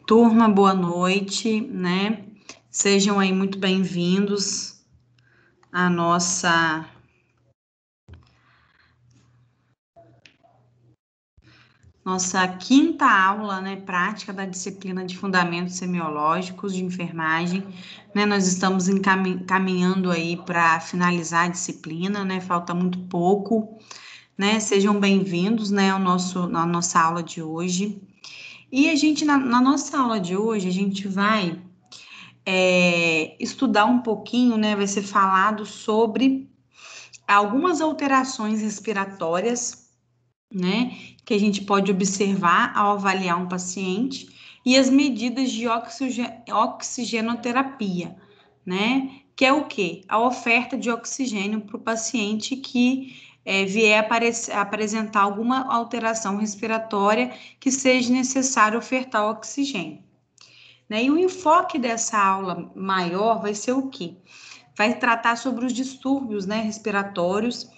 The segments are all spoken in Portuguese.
Turma, boa noite, né? Sejam aí muito bem-vindos à nossa quinta aula, né, prática da disciplina de Fundamentos Semiológicos de Enfermagem, né? Nós estamos caminhando aí para finalizar a disciplina, né? Falta muito pouco, né? Sejam bem-vindos, né, na nossa aula de hoje. E a gente, na nossa aula de hoje, a gente vai estudar um pouquinho, né? Vai ser falado sobre algumas alterações respiratórias, né? Que a gente pode observar ao avaliar um paciente e as medidas de oxigenoterapia, né? Que é o quê? A oferta de oxigênio para o paciente que vier apresentar alguma alteração respiratória que seja necessário ofertar oxigênio. Né? E o enfoque dessa aula maior vai ser o quê? Vai tratar sobre os distúrbios, né, respiratórios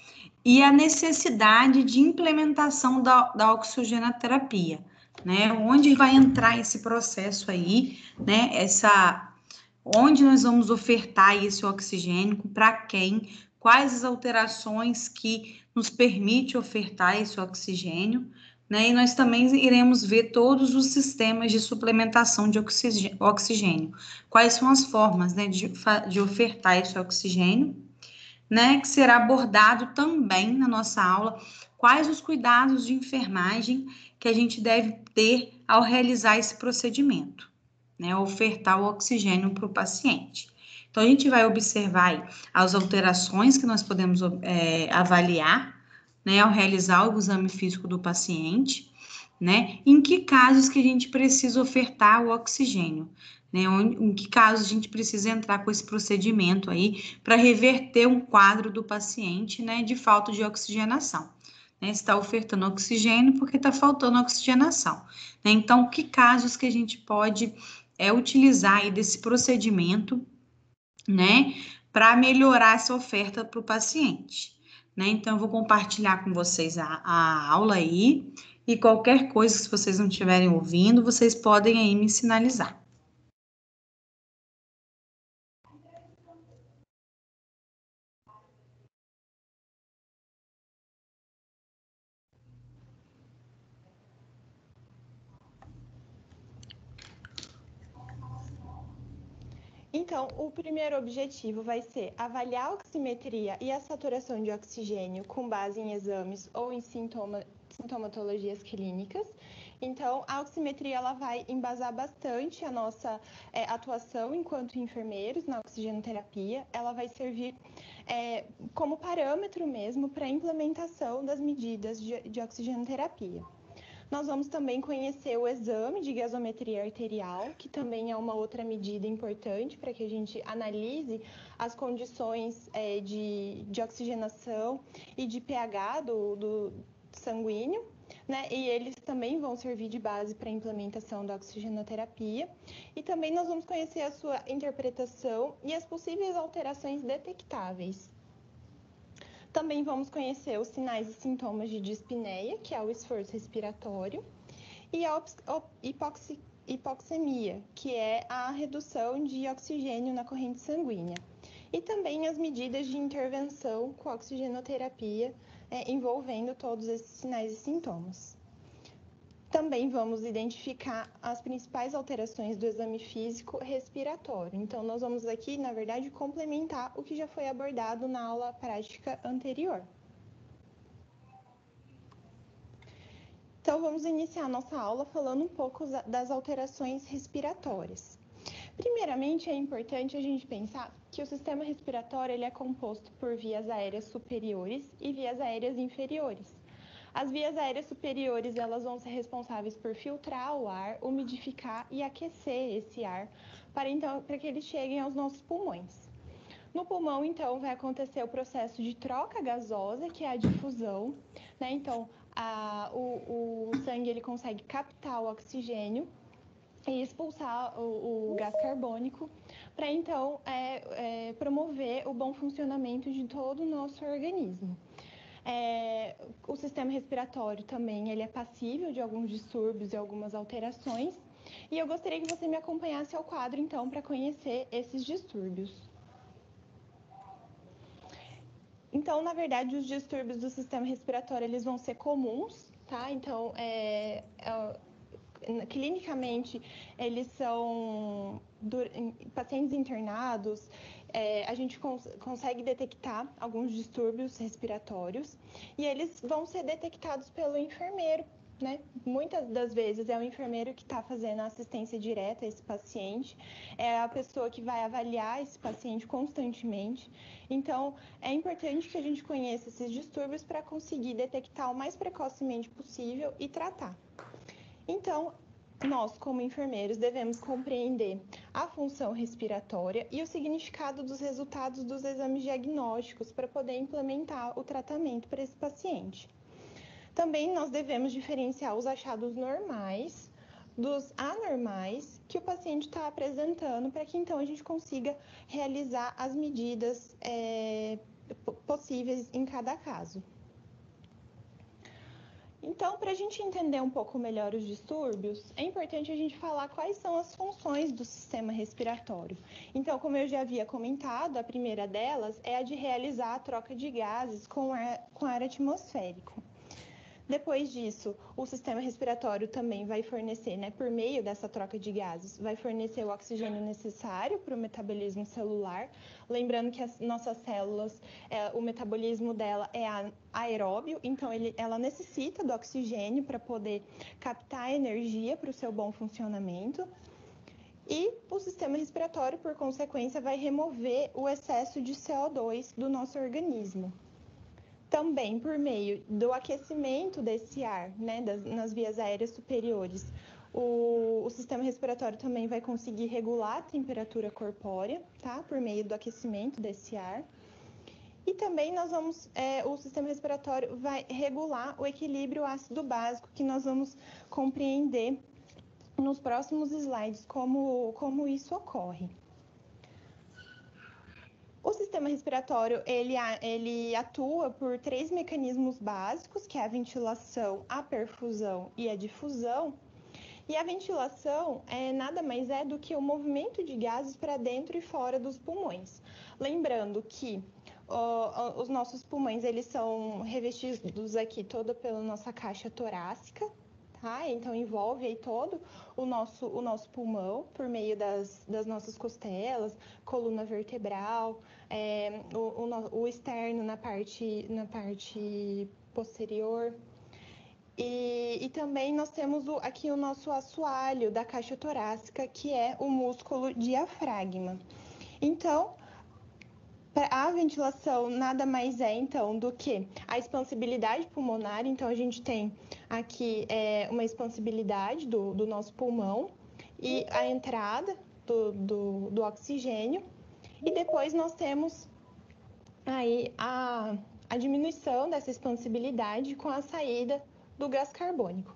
e a necessidade de implementação da oxigenoterapia, né? Onde vai entrar esse processo aí, né? Onde nós vamos ofertar esse oxigênio, para quem, quais as alterações que nos permite ofertar esse oxigênio, né? E nós também iremos ver todos os sistemas de suplementação de oxigênio. Quais são as formas, né, de ofertar esse oxigênio, né? Que será abordado também na nossa aula. Quais os cuidados de enfermagem que a gente deve ter ao realizar esse procedimento, né? Ofertar o oxigênio para o paciente. Então, a gente vai observar aí as alterações que nós podemos avaliar, né, ao realizar o exame físico do paciente, né? Em que casos que a gente precisa ofertar o oxigênio, né? Em que casos a gente precisa entrar com esse procedimento aí para reverter um quadro do paciente, né, de falta de oxigenação. Né? Está ofertando oxigênio porque está faltando oxigenação. Né? Então, que casos que a gente pode utilizar aí desse procedimento, né, para melhorar essa oferta para o paciente. Né? Então, eu vou compartilhar com vocês a aula aí, e qualquer coisa, se vocês não estiverem ouvindo, vocês podem aí me sinalizar. Então, o primeiro objetivo vai ser avaliar a oximetria e a saturação de oxigênio com base em exames ou em sintomatologias clínicas. Então, a oximetria ela vai embasar bastante a nossa atuação enquanto enfermeiros na oxigenoterapia. Ela vai servir como parâmetro mesmo para a implementação das medidas de oxigenoterapia. Nós vamos também conhecer o exame de gasometria arterial, que também é uma outra medida importante para que a gente analise as condições de oxigenação e de pH do sanguíneo, né? E eles também vão servir de base para a implementação da oxigenoterapia. E também nós vamos conhecer a sua interpretação e as possíveis alterações detectáveis. Também vamos conhecer os sinais e sintomas de dispneia, que é o esforço respiratório, e a hipoxemia, que é a redução de oxigênio na corrente sanguínea. E também as medidas de intervenção com oxigenoterapia, envolvendo todos esses sinais e sintomas. Também vamos identificar as principais alterações do exame físico respiratório. Então, nós vamos aqui, na verdade, complementar o que já foi abordado na aula prática anterior. Então, vamos iniciar nossa aula falando um pouco das alterações respiratórias. Primeiramente, é importante a gente pensar que o sistema respiratório ele é composto por vias aéreas superiores e vias aéreas inferiores. As vias aéreas superiores elas vão ser responsáveis por filtrar o ar, umidificar e aquecer esse ar para que eles cheguem aos nossos pulmões. No pulmão, então, vai acontecer o processo de troca gasosa, que é a difusão, né? Então, o sangue ele consegue captar o oxigênio e expulsar o gás carbônico para, então, promover o bom funcionamento de todo o nosso organismo. O sistema respiratório também ele é passível de alguns distúrbios e algumas alterações, E eu gostaria que você me acompanhasse ao quadro, então, para conhecer esses distúrbios. Então, na verdade, os distúrbios do sistema respiratório, eles vão ser comuns, tá? Então, clinicamente, eles são pacientes internados, a gente consegue detectar alguns distúrbios respiratórios e eles vão ser detectados pelo enfermeiro, né? Muitas das vezes é o enfermeiro que está fazendo a assistência direta a esse paciente, é a pessoa que vai avaliar esse paciente constantemente. Então, é importante que a gente conheça esses distúrbios para conseguir detectar o mais precocemente possível e tratar. Então, nós, como enfermeiros, devemos compreender a função respiratória e o significado dos resultados dos exames diagnósticos para poder implementar o tratamento para esse paciente. Também nós devemos diferenciar os achados normais dos anormais que o paciente está apresentando para que então a gente consiga realizar as medidas possíveis em cada caso. Então, para a gente entender um pouco melhor os distúrbios, é importante a gente falar quais são as funções do sistema respiratório. Então, como eu já havia comentado, a primeira delas é a de realizar a troca de gases com ar atmosférico. Depois disso, o sistema respiratório também vai fornecer, né, por meio dessa troca de gases, vai fornecer o oxigênio necessário para o metabolismo celular. Lembrando que as nossas células, o metabolismo dela é aeróbio, então ela necessita do oxigênio para poder captar energia para o seu bom funcionamento. E o sistema respiratório, por consequência, vai remover o excesso de CO2 do nosso organismo. Também por meio do aquecimento desse ar, né, nas vias aéreas superiores, o sistema respiratório também vai conseguir regular a temperatura corpórea, tá, por meio do aquecimento desse ar. E também o sistema respiratório vai regular o equilíbrio ácido básico, que nós vamos compreender nos próximos slides como isso ocorre. O sistema respiratório, ele atua por 3 mecanismos básicos, que é a ventilação, a perfusão e a difusão. E a ventilação nada mais é do que o movimento de gases para dentro e fora dos pulmões. Lembrando que os nossos pulmões, eles são revestidos aqui toda pela nossa caixa torácica, tá? Então, envolve aí todo o nosso pulmão por meio das nossas costelas, coluna vertebral, o externo na parte posterior. E também nós temos aqui o nosso assoalho da caixa torácica, que é o músculo diafragma. Então, a ventilação nada mais é, então, do que a expansibilidade pulmonar. Então, a gente tem aqui uma expansibilidade do nosso pulmão e a entrada do oxigênio. E depois nós temos aí a diminuição dessa expansibilidade com a saída do gás carbônico.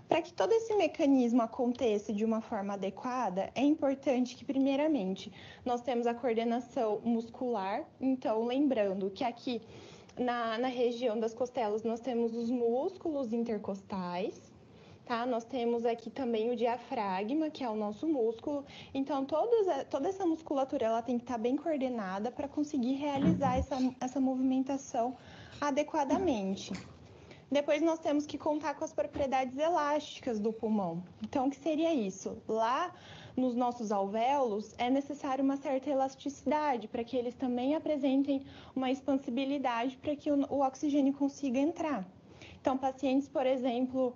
Para que todo esse mecanismo aconteça de uma forma adequada, é importante que, primeiramente, nós temos a coordenação muscular. Então, lembrando que aqui na região das costelas nós temos os músculos intercostais, tá? Nós temos aqui também o diafragma, que é o nosso músculo. Então, toda essa musculatura ela tem que estar bem coordenada para conseguir realizar essa movimentação adequadamente. Depois nós temos que contar com as propriedades elásticas do pulmão. Então, o que seria isso? Lá nos nossos alvéolos é necessário uma certa elasticidade para que eles também apresentem uma expansibilidade para que o oxigênio consiga entrar. Então, pacientes, por exemplo,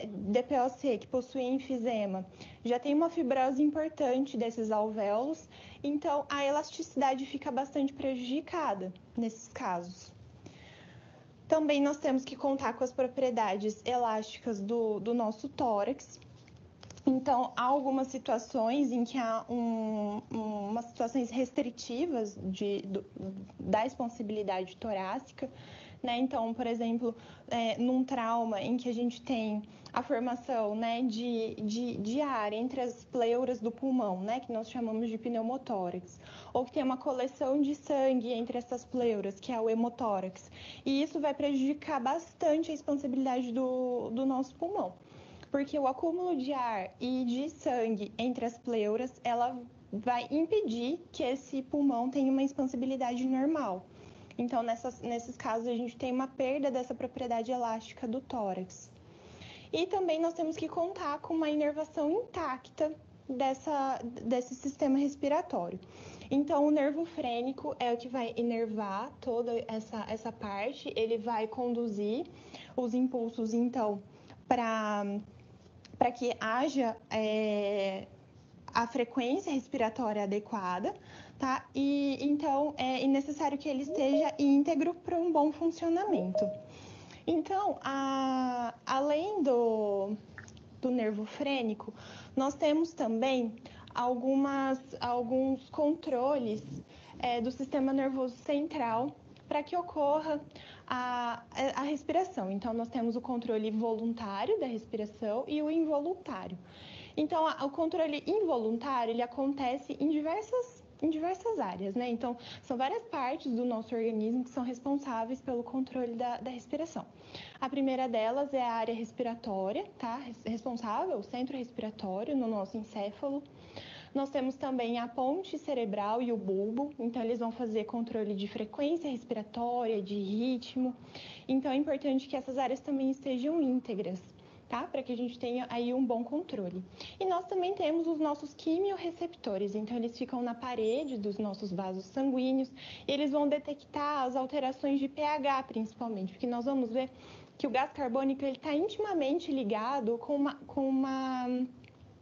DPOC, que possuem enfisema, já tem uma fibrose importante desses alvéolos, então a elasticidade fica bastante prejudicada nesses casos. Também nós temos que contar com as propriedades elásticas do nosso tórax. Então, há algumas situações em que há umas situações restritivas da expansibilidade torácica, né? Então, por exemplo, num trauma em que a gente tem a formação, né, de ar entre as pleuras do pulmão, né, que nós chamamos de pneumotórax, ou que tem uma coleção de sangue entre essas pleuras, que é o hemotórax, e isso vai prejudicar bastante a expansibilidade do nosso pulmão. porque o acúmulo de ar e de sangue entre as pleuras, ela vai impedir que esse pulmão tenha uma expansibilidade normal. Então, nesses casos, a gente tem uma perda dessa propriedade elástica do tórax. E também nós temos que contar com uma inervação intacta desse sistema respiratório. Então, o nervo frênico é o que vai inervar toda essa parte, ele vai conduzir os impulsos, então, para que haja a frequência respiratória adequada, tá? E então é necessário que ele esteja íntegro para um bom funcionamento. Então, além do nervo frênico, nós temos também alguns controles do sistema nervoso central para que ocorra a respiração. Então, nós temos o controle voluntário da respiração e o involuntário. Então, o controle involuntário, ele acontece em diversas áreas, né? Então, são várias partes do nosso organismo que são responsáveis pelo controle da respiração. A primeira delas é a área respiratória, tá? Responsável, o centro respiratório no nosso encéfalo. Nós temos também a ponte cerebral e o bulbo, então eles vão fazer controle de frequência respiratória, de ritmo. Então, é importante que essas áreas também estejam íntegras, tá? Para que a gente tenha aí um bom controle. E nós também temos os nossos quimiorreceptores, então eles ficam na parede dos nossos vasos sanguíneos e eles vão detectar as alterações de pH, principalmente, porque nós vamos ver que o gás carbônico está intimamente ligado com uma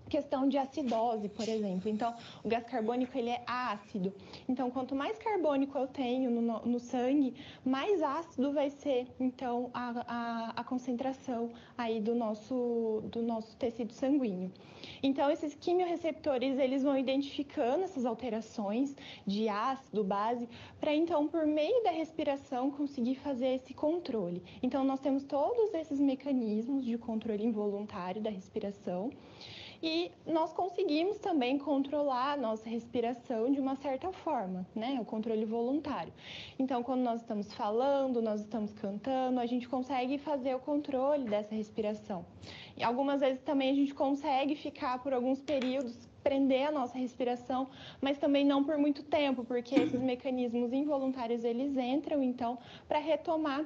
questão de acidose, por exemplo. Então, o gás carbônico, ele é ácido. Então, quanto mais carbônico eu tenho no sangue, mais ácido vai ser, então, a concentração aí do nosso tecido sanguíneo. Então, esses quimiorreceptores, eles vão identificando essas alterações de ácido, base, para, então, por meio da respiração, conseguir fazer esse controle. Então, nós temos todos esses mecanismos de controle involuntário da respiração, e nós conseguimos também controlar a nossa respiração de uma certa forma, né? O controle voluntário. Então, quando nós estamos falando, nós estamos cantando, a gente consegue fazer o controle dessa respiração. E algumas vezes também a gente consegue ficar por alguns períodos, prender a nossa respiração, mas também não por muito tempo, porque esses mecanismos involuntários, eles entram, então, para retomar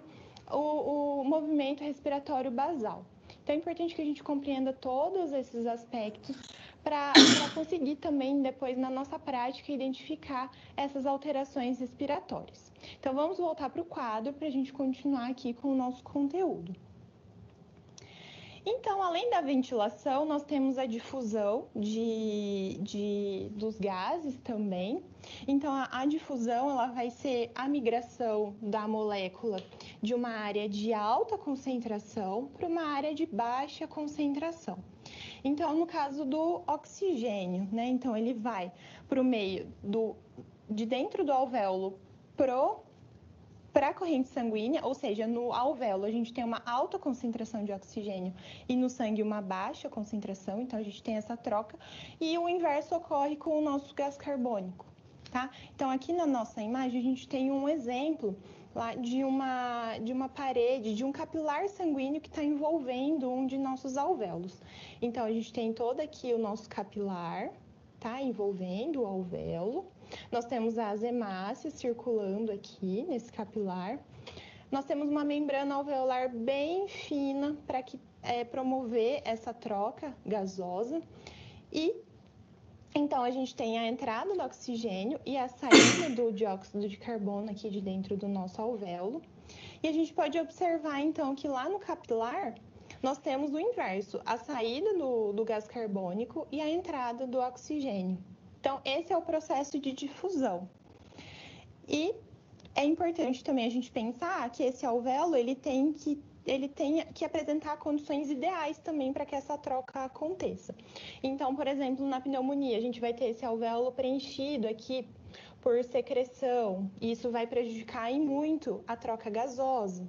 o movimento respiratório basal. Então, é importante que a gente compreenda todos esses aspectos para conseguir também, depois, na nossa prática, identificar essas alterações respiratórias. Então, vamos voltar para o quadro para a gente continuar aqui com o nosso conteúdo. Então, além da ventilação, nós temos a difusão dos gases também. Então, a difusão, ela vai ser a migração da molécula de uma área de alta concentração para uma área de baixa concentração. Então, no caso do oxigênio, né? Então, ele vai para o meio de dentro do alvéolo para a corrente sanguínea, ou seja, no alvéolo a gente tem uma alta concentração de oxigênio e no sangue uma baixa concentração, então a gente tem essa troca, e o inverso ocorre com o nosso gás carbônico, tá? Então aqui na nossa imagem a gente tem um exemplo lá de uma parede, de um capilar sanguíneo que está envolvendo um de nossos alvéolos. Então a gente tem todo aqui o nosso capilar, tá? Envolvendo o alvéolo. Nós temos as hemácias circulando aqui nesse capilar. Nós temos uma membrana alveolar bem fina para promover essa troca gasosa. E então a gente tem a entrada do oxigênio e a saída do dióxido de carbono aqui de dentro do nosso alvéolo. E a gente pode observar então que lá no capilar nós temos o inverso, a saída do gás carbônico e a entrada do oxigênio. Então, esse é o processo de difusão. E é importante também a gente pensar que esse alvéolo, ele tem que apresentar condições ideais também para que essa troca aconteça. Então, por exemplo, na pneumonia, a gente vai ter esse alvéolo preenchido aqui por secreção, e isso vai prejudicar muito a troca gasosa.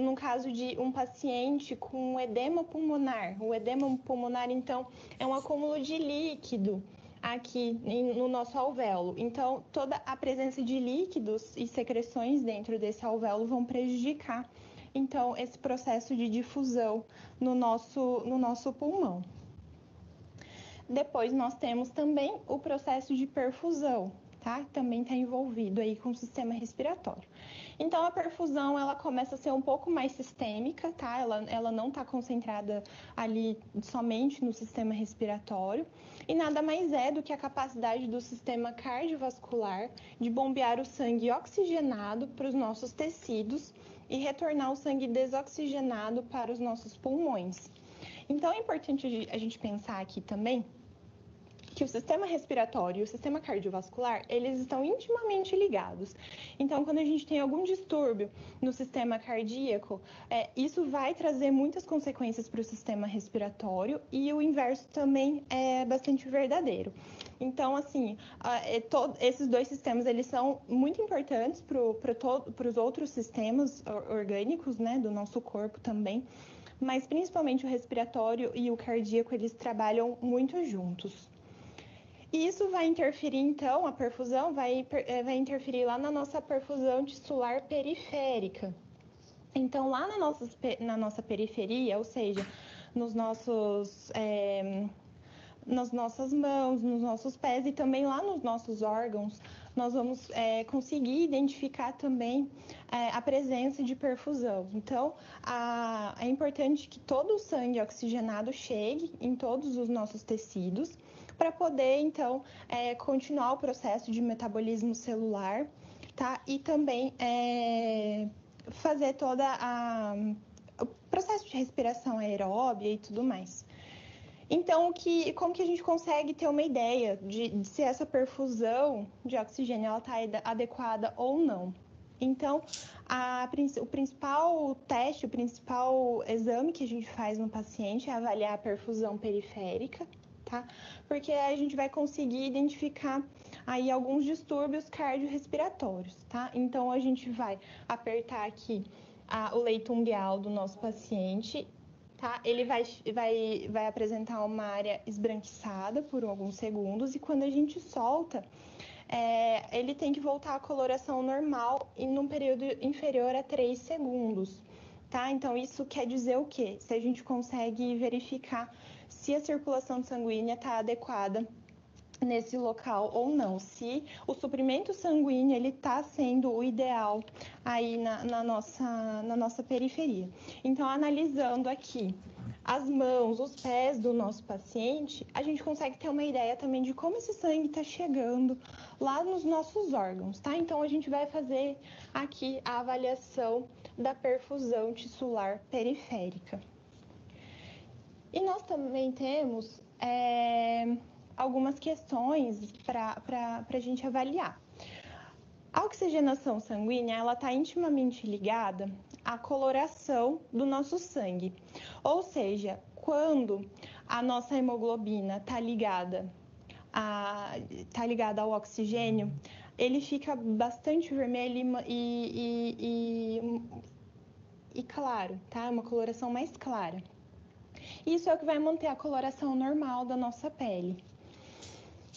No caso de um paciente com edema pulmonar, o edema pulmonar, então, é um acúmulo de líquido aqui no nosso alvéolo. Então, toda a presença de líquidos e secreções dentro desse alvéolo vão prejudicar, então, esse processo de difusão no nosso pulmão. Depois, nós temos também o processo de perfusão, tá? Também está envolvido aí com o sistema respiratório. Então, a perfusão, ela começa a ser um pouco mais sistêmica, tá? Ela não está concentrada ali somente no sistema respiratório, e nada mais é do que a capacidade do sistema cardiovascular de bombear o sangue oxigenado para os nossos tecidos e retornar o sangue desoxigenado para os nossos pulmões. Então, é importante a gente pensar aqui também que o sistema respiratório e o sistema cardiovascular, eles estão intimamente ligados. Então, quando a gente tem algum distúrbio no sistema cardíaco, isso vai trazer muitas consequências para o sistema respiratório, e o inverso também é bastante verdadeiro. Então, assim, esses dois sistemas, eles são muito importantes para os outros sistemas orgânicos, né, do nosso corpo também, mas principalmente o respiratório e o cardíaco, eles trabalham muito juntos. E isso vai interferir, então, a perfusão vai interferir lá na nossa perfusão tissular periférica. Então, lá na nossa periferia, ou seja, nas nossas mãos, nos nossos pés e também lá nos nossos órgãos, nós vamos conseguir identificar também a presença de perfusão. Então, é importante que todo o sangue oxigenado chegue em todos os nossos tecidos, para poder, então, continuar o processo de metabolismo celular, tá? E também fazer o processo de respiração aeróbia e tudo mais. Então, como que a gente consegue ter uma ideia de se essa perfusão de oxigênio está adequada ou não? Então, o principal teste, o principal exame que a gente faz no paciente é avaliar a perfusão periférica, tá? Porque a gente vai conseguir identificar aí alguns distúrbios cardiorrespiratórios, tá? Então, a gente vai apertar aqui o leito umbial do nosso paciente, tá? Ele vai apresentar uma área esbranquiçada por alguns segundos, e quando a gente solta, ele tem que voltar à coloração normal em um período inferior a 3 segundos, tá? Então, isso quer dizer o quê? Se a gente consegue verificar se a circulação sanguínea está adequada nesse local ou não, se o suprimento sanguíneo ele está sendo o ideal aí na nossa periferia. Então, analisando aqui as mãos, os pés do nosso paciente, a gente consegue ter uma ideia também de como esse sangue está chegando lá nos nossos órgãos, tá? Então, a gente vai fazer aqui a avaliação da perfusão tissular periférica. E nós também temos algumas questões para a gente avaliar. A oxigenação sanguínea, ela está intimamente ligada à coloração do nosso sangue. Ou seja, quando a nossa hemoglobina está ligada ao oxigênio, ele fica bastante vermelho e claro, tá? Uma coloração mais clara. Isso é o que vai manter a coloração normal da nossa pele.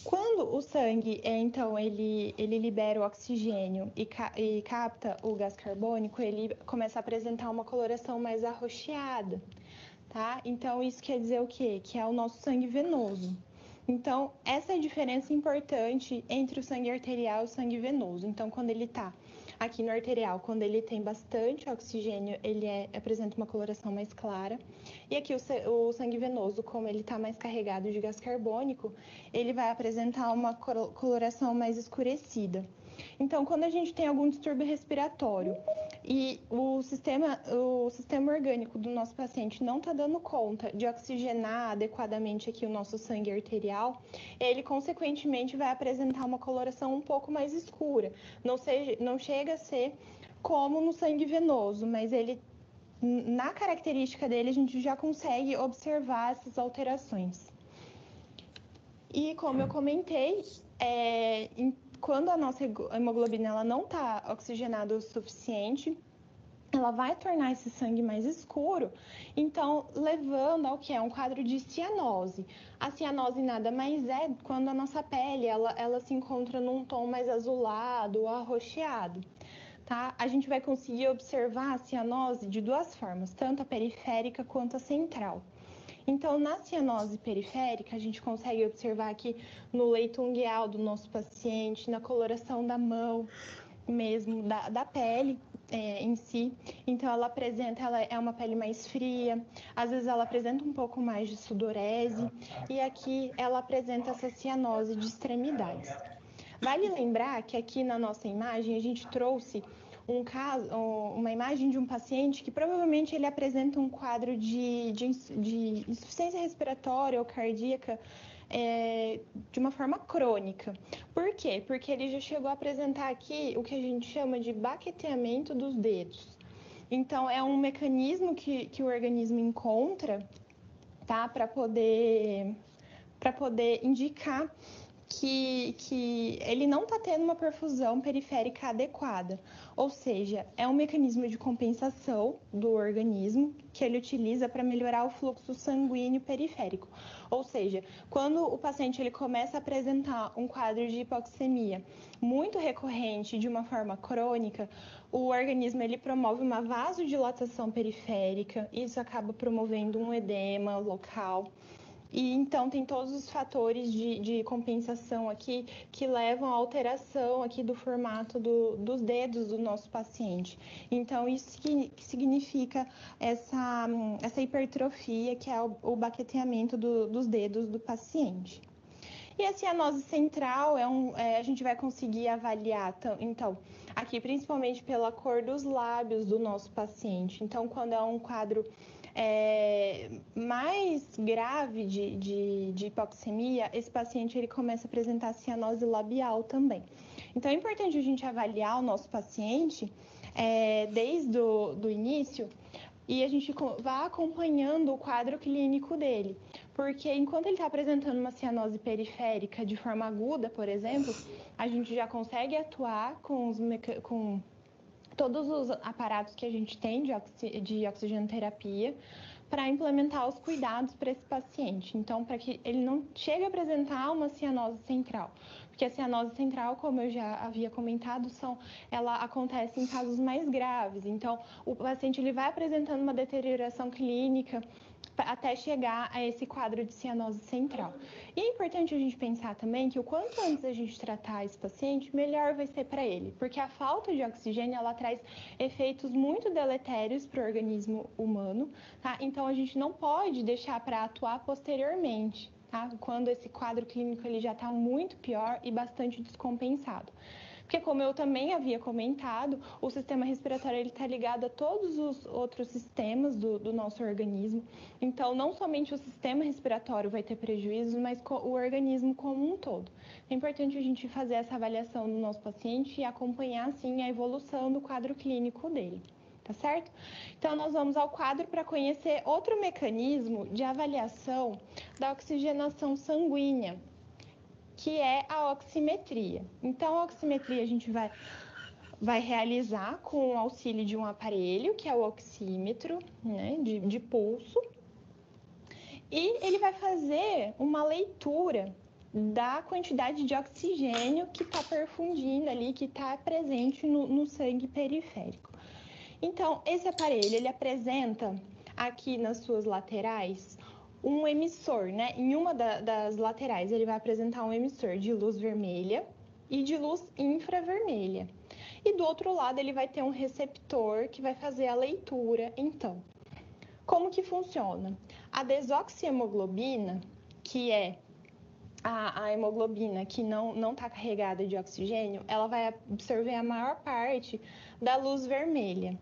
Quando o sangue, então, ele libera o oxigênio e capta o gás carbônico, ele começa a apresentar uma coloração mais arroxeada, tá? Então, isso quer dizer o quê? Que é o nosso sangue venoso. Então, essa é a diferença importante entre o sangue arterial e o sangue venoso. Então, quando ele está aqui no arterial, quando ele tem bastante oxigênio, ele apresenta uma coloração mais clara. E aqui o sangue venoso, como ele está mais carregado de gás carbônico, ele vai apresentar uma coloração mais escurecida. Então, quando a gente tem algum distúrbio respiratório e o sistema orgânico do nosso paciente não está dando conta de oxigenar adequadamente aqui o nosso sangue arterial, ele, consequentemente, vai apresentar uma coloração um pouco mais escura. Não chega a ser como no sangue venoso, mas na característica dele, a gente já consegue observar essas alterações. E, como eu comentei, quando a nossa hemoglobina ela não está oxigenada o suficiente, ela vai tornar esse sangue mais escuro, então levando ao que é um quadro de cianose. A cianose nada mais é quando a nossa pele ela se encontra num tom mais azulado ou arroxeado. tá? A gente vai conseguir observar a cianose de duas formas, tanto a periférica quanto a central. Então, na cianose periférica, a gente consegue observar aqui no leito ungueal do nosso paciente, na coloração da mão mesmo, da pele em si. Então, ela é uma pele mais fria, às vezes ela apresenta um pouco mais de sudorese, e aqui ela apresenta essa cianose de extremidades. Vale lembrar que aqui na nossa imagem a gente trouxe uma imagem de um paciente que provavelmente ele apresenta um quadro de insuficiência respiratória ou cardíaca de uma forma crônica. Por quê? Porque ele já chegou a apresentar aqui o que a gente chama de baqueteamento dos dedos. Então, é um mecanismo que o organismo encontra, tá? Para poder indicar que ele não está tendo uma perfusão periférica adequada. Ou seja, é um mecanismo de compensação do organismo que ele utiliza para melhorar o fluxo sanguíneo periférico. Ou seja, quando o paciente ele começa a apresentar um quadro de hipoxemia muito recorrente de uma forma crônica, o organismo ele promove uma vasodilatação periférica, isso acaba promovendo um edema local. E então tem todos os fatores de compensação aqui que levam à alteração aqui do formato dos dedos do nosso paciente. Então isso que significa essa hipertrofia, que é o baqueteamento dos dedos do paciente. E a cianose central a gente vai conseguir avaliar, então, aqui principalmente pela cor dos lábios do nosso paciente. Então, quando é um quadro mais grave de hipoxemia, esse paciente ele começa a apresentar cianose labial também. Então, é importante a gente avaliar o nosso paciente desde o início e a gente vai acompanhando o quadro clínico dele. Porque enquanto ele está apresentando uma cianose periférica de forma aguda, por exemplo, a gente já consegue atuar com todos os aparatos que a gente tem de oxigenoterapia para implementar os cuidados para esse paciente. Então, para que ele não chegue a apresentar uma cianose central. Porque a cianose central, como eu já havia comentado, ela acontece em casos mais graves. Então, o paciente ele vai apresentando uma deterioração clínica até chegar a esse quadro de cianose central. E é importante a gente pensar também que o quanto antes a gente tratar esse paciente, melhor vai ser para ele, porque a falta de oxigênio, ela traz efeitos muito deletérios para o organismo humano, tá? Então, a gente não pode deixar para atuar posteriormente, tá? Quando esse quadro clínico ele já está muito pior e bastante descompensado. Porque, como eu também havia comentado, o sistema respiratório está ligado a todos os outros sistemas do nosso organismo. Então, não somente o sistema respiratório vai ter prejuízos, mas o organismo como um todo. É importante a gente fazer essa avaliação no nosso paciente e acompanhar, assim, a evolução do quadro clínico dele. Tá certo? Então, nós vamos ao quadro para conhecer outro mecanismo de avaliação da oxigenação sanguínea, que é a oximetria. Então, a oximetria a gente vai realizar com o auxílio de um aparelho, que é o oxímetro, né, de pulso, e ele vai fazer uma leitura da quantidade de oxigênio que está perfundindo ali, que está presente no sangue periférico. Então, esse aparelho, ele apresenta aqui nas suas laterais um emissor, né? Em uma das laterais, ele vai apresentar um emissor de luz vermelha e de luz infravermelha. E do outro lado, ele vai ter um receptor que vai fazer a leitura, então. Como que funciona? A desoxihemoglobina, que é a hemoglobina que não está carregada de oxigênio, ela vai absorver a maior parte da luz vermelha.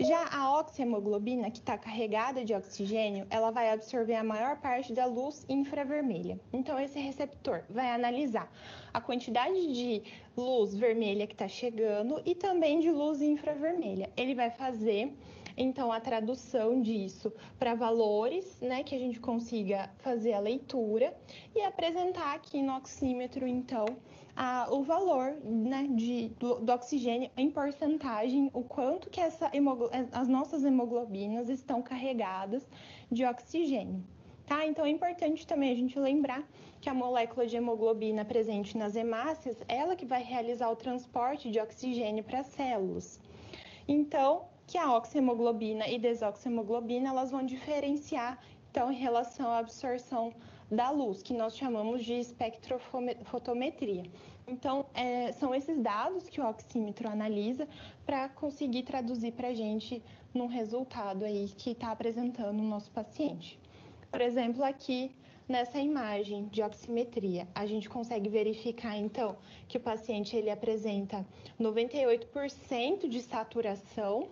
Já a oxihemoglobina, que está carregada de oxigênio, ela vai absorver a maior parte da luz infravermelha. Então, esse receptor vai analisar a quantidade de luz vermelha que está chegando e também de luz infravermelha. Ele vai fazer, então, a tradução disso para valores, né, que a gente consiga fazer a leitura e apresentar aqui no oxímetro, então, o valor, né, do oxigênio em porcentagem, o quanto que as nossas hemoglobinas estão carregadas de oxigênio. tá? Então, é importante também a gente lembrar que a molécula de hemoglobina presente nas hemácias, ela que vai realizar o transporte de oxigênio para as células. Então, que a oxihemoglobina e desoxihemoglobina, elas vão diferenciar, então, em relação à absorção da luz, que nós chamamos de espectrofotometria. Então, são esses dados que o oxímetro analisa para conseguir traduzir para a gente num resultado aí que está apresentando o nosso paciente. Por exemplo, aqui nessa imagem de oximetria, a gente consegue verificar, então, que o paciente ele apresenta 98% de saturação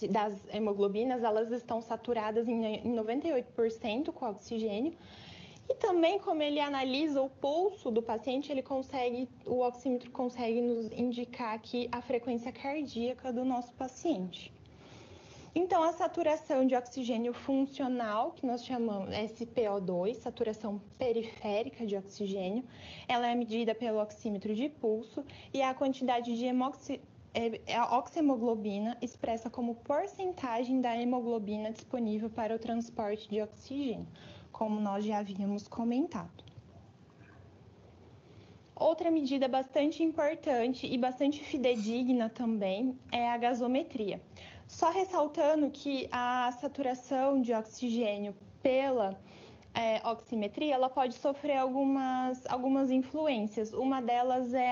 das hemoglobinas, elas estão saturadas em 98% com oxigênio. E também, como ele analisa o pulso do paciente, o oxímetro consegue nos indicar aqui a frequência cardíaca do nosso paciente. Então, a saturação de oxigênio funcional, que nós chamamos SPO2, saturação periférica de oxigênio, ela é medida pelo oxímetro de pulso e a quantidade de a oxihemoglobina expressa como porcentagem da hemoglobina disponível para o transporte de oxigênio, como nós já havíamos comentado. Outra medida bastante importante e bastante fidedigna também é a gasometria. Só ressaltando que a saturação de oxigênio pela oximetria, ela pode sofrer algumas influências. Uma delas é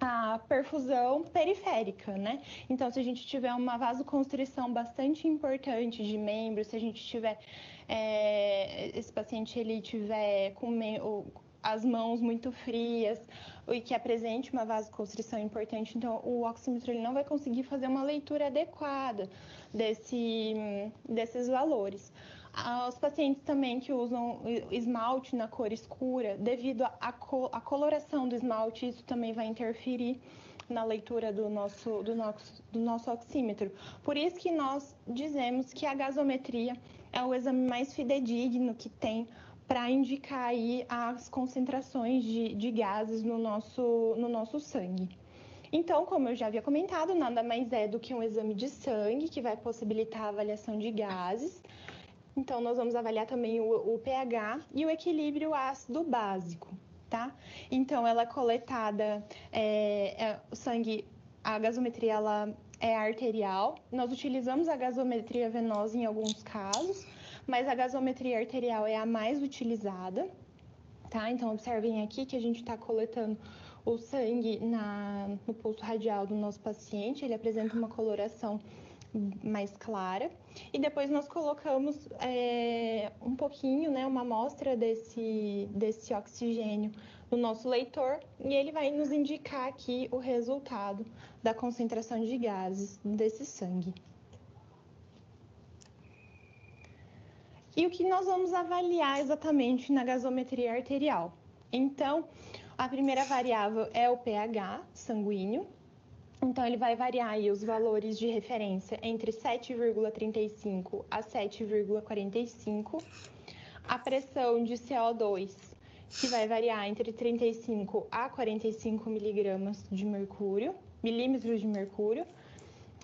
a perfusão periférica, né? Então, se a gente tiver uma vasoconstrição bastante importante de membros, se a gente tiver, esse paciente ele tiver com as mãos muito frias e que apresente uma vasoconstrição importante, então o oxímetro ele não vai conseguir fazer uma leitura adequada desses valores. Os pacientes também que usam esmalte na cor escura, devido à coloração do esmalte, isso também vai interferir na leitura do nosso oxímetro. Por isso que nós dizemos que a gasometria é o exame mais fidedigno que tem para indicar aí as concentrações de gases no nosso sangue. Então, como eu já havia comentado, nada mais é do que um exame de sangue que vai possibilitar a avaliação de gases. Então, nós vamos avaliar também o pH e o equilíbrio ácido básico, tá? Então, ela é coletada, o sangue, a gasometria, ela é arterial. Nós utilizamos a gasometria venosa em alguns casos, mas a gasometria arterial é a mais utilizada, tá? Então, observem aqui que a gente está coletando o sangue no pulso radial do nosso paciente, ele apresenta uma coloração mais clara, e depois nós colocamos um pouquinho, né, uma amostra desse oxigênio no nosso leitor, e ele vai nos indicar aqui o resultado da concentração de gases desse sangue. E o que nós vamos avaliar exatamente na gasometria arterial? Então, a primeira variável é o pH sanguíneo. Então, ele vai variar aí os valores de referência entre 7,35 a 7,45. A pressão de CO2, que vai variar entre 35 a 45 milímetros de mercúrio.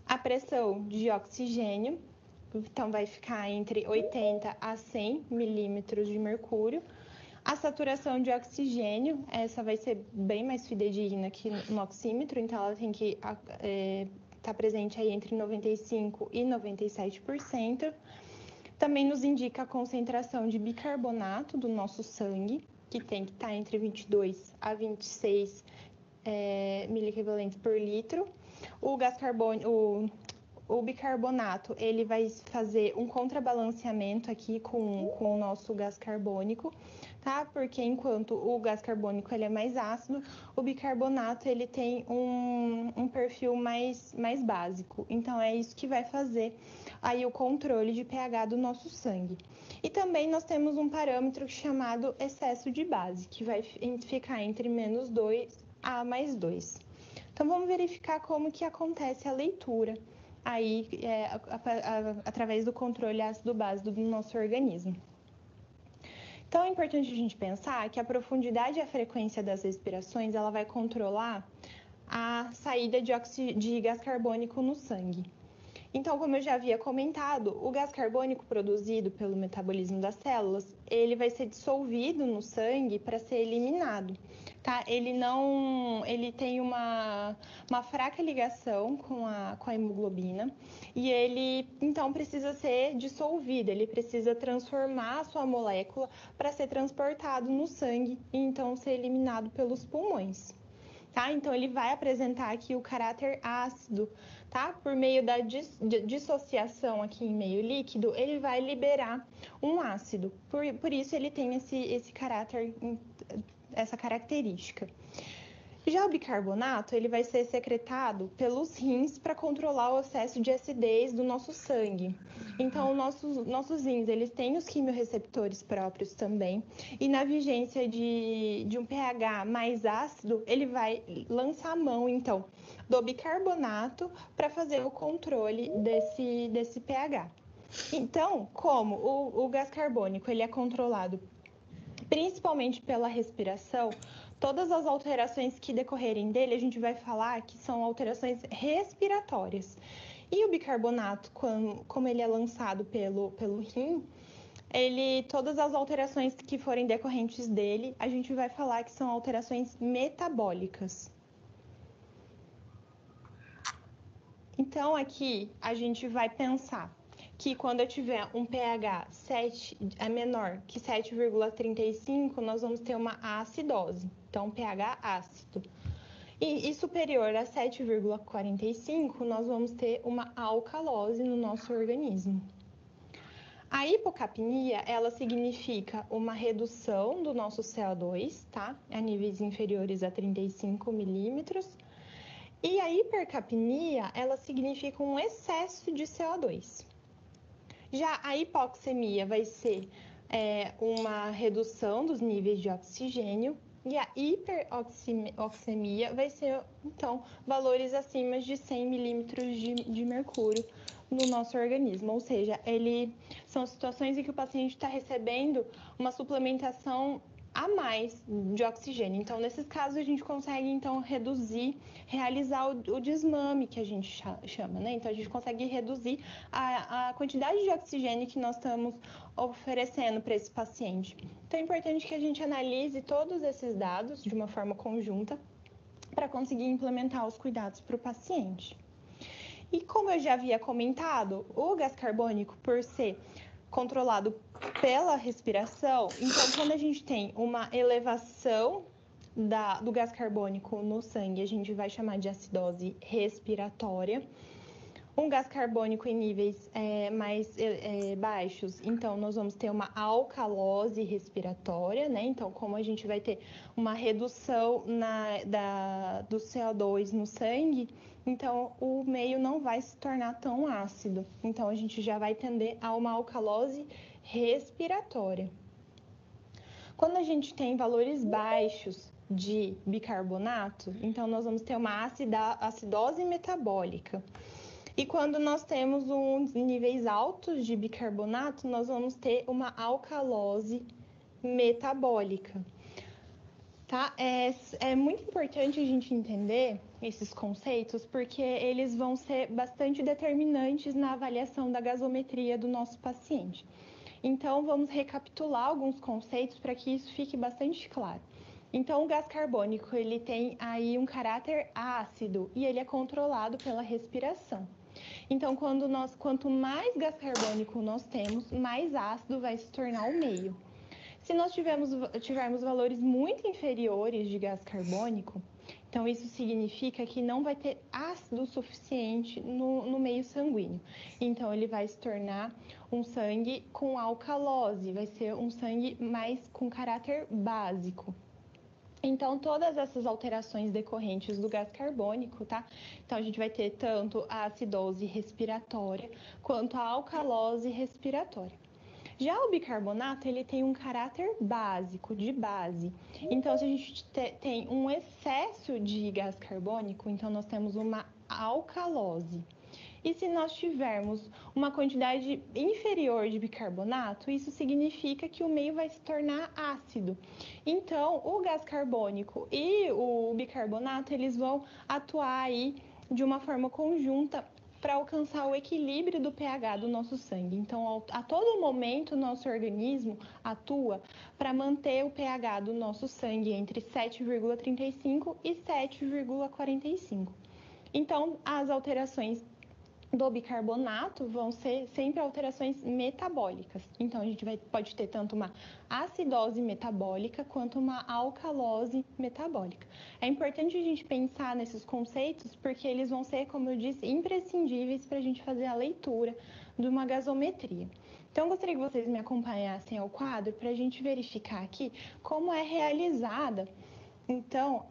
A pressão de oxigênio, então, vai ficar entre 80 a 100 milímetros de mercúrio. A saturação de oxigênio, essa vai ser bem mais fidedigna aqui no oxímetro, então ela tem que estar presente aí entre 95% e 97%. Também nos indica a concentração de bicarbonato do nosso sangue, que tem que estar entre 22 a 26 miliequivalentes por litro. O bicarbonato, ele vai fazer um contrabalanceamento aqui com o nosso gás carbônico, tá? Porque enquanto o gás carbônico ele é mais ácido, o bicarbonato ele tem um perfil mais básico. Então, é isso que vai fazer aí o controle de pH do nosso sangue. E também nós temos um parâmetro chamado excesso de base, que vai ficar entre -2 a +2. Então, vamos verificar como que acontece a leitura aí através do controle ácido-base do nosso organismo. Então, é importante a gente pensar que a profundidade e a frequência das respirações, ela vai controlar a saída de gás carbônico no sangue. Então, como eu já havia comentado, o gás carbônico produzido pelo metabolismo das células, ele vai ser dissolvido no sangue para ser eliminado, tá? Ele tem uma fraca ligação com a hemoglobina e ele, então, precisa ser dissolvido, ele precisa transformar a sua molécula para ser transportado no sangue e então ser eliminado pelos pulmões. Tá? Então, ele vai apresentar aqui o caráter ácido, tá? Por meio da dissociação aqui em meio líquido, ele vai liberar um ácido. Por isso, ele tem esse caráter, essa característica. Já o bicarbonato, ele vai ser secretado pelos rins para controlar o excesso de acidez do nosso sangue. Então, nossos rins, eles têm os quimiorreceptores próprios também. E na vigência de um pH mais ácido, ele vai lançar a mão, então, do bicarbonato para fazer o controle desse pH. Então, como o gás carbônico ele é controlado principalmente pela respiração, todas as alterações que decorrerem dele, a gente vai falar que são alterações respiratórias. E o bicarbonato, como ele é lançado pelo rim, todas as alterações que forem decorrentes dele, a gente vai falar que são alterações metabólicas. Então, aqui a gente vai pensar que quando eu tiver um pH 7 menor que 7,35, nós vamos ter uma acidose, então pH ácido. E superior a 7,45, nós vamos ter uma alcalose no nosso organismo. A hipocapnia, ela significa uma redução do nosso CO2, tá? A níveis inferiores a 35 milímetros. E a hipercapnia, ela significa um excesso de CO2. Já a hipoxemia vai ser uma redução dos níveis de oxigênio e a hiperoxemia vai ser, então, valores acima de 100 milímetros de mercúrio no nosso organismo. Ou seja, são situações em que o paciente está recebendo uma suplementação a mais de oxigênio. Então, nesses casos, a gente consegue, então, realizar o desmame, que a gente chama, né? Então, a gente consegue reduzir a quantidade de oxigênio que nós estamos oferecendo para esse paciente. Então, é importante que a gente analise todos esses dados de uma forma conjunta para conseguir implementar os cuidados para o paciente. E como eu já havia comentado, o gás carbônico, por ser controlado pela respiração, então quando a gente tem uma elevação do gás carbônico no sangue, a gente vai chamar de acidose respiratória. Um gás carbônico em níveis mais baixos, então nós vamos ter uma alcalose respiratória, né? Então, como a gente vai ter uma redução do CO2 no sangue, então o meio não vai se tornar tão ácido. Então, a gente já vai tender a uma alcalose respiratória. Quando a gente tem valores baixos de bicarbonato, então nós vamos ter uma acidose metabólica. E quando nós temos níveis altos de bicarbonato, nós vamos ter uma alcalose metabólica. Tá? É muito importante a gente entender esses conceitos, porque eles vão ser bastante determinantes na avaliação da gasometria do nosso paciente. Então, vamos recapitular alguns conceitos para que isso fique bastante claro. Então, o gás carbônico, ele tem aí um caráter ácido e ele é controlado pela respiração. Então, quanto mais gás carbônico nós temos, mais ácido vai se tornar o meio. Se nós tivermos valores muito inferiores de gás carbônico, então isso significa que não vai ter ácido suficiente no meio sanguíneo. Então, ele vai se tornar um sangue com alcalose, vai ser um sangue mais com caráter básico. Então, todas essas alterações decorrentes do gás carbônico, tá? Então, a gente vai ter tanto a acidose respiratória quanto a alcalose respiratória. Já o bicarbonato, ele tem um caráter básico, de base. Então, se a gente tem um excesso de gás carbônico, então nós temos uma alcalose. E se nós tivermos uma quantidade inferior de bicarbonato, isso significa que o meio vai se tornar ácido. Então, o gás carbônico e o bicarbonato, eles vão atuar aí de uma forma conjunta para alcançar o equilíbrio do pH do nosso sangue. Então, a todo momento, o nosso organismo atua para manter o pH do nosso sangue entre 7,35 e 7,45. Então, as alterações do bicarbonato vão ser sempre alterações metabólicas. Então, a gente pode ter tanto uma acidose metabólica quanto uma alcalose metabólica. É importante a gente pensar nesses conceitos porque eles vão ser, como eu disse, imprescindíveis para a gente fazer a leitura de uma gasometria. Então, eu gostaria que vocês me acompanhassem ao quadro para a gente verificar aqui como é realizada. Então,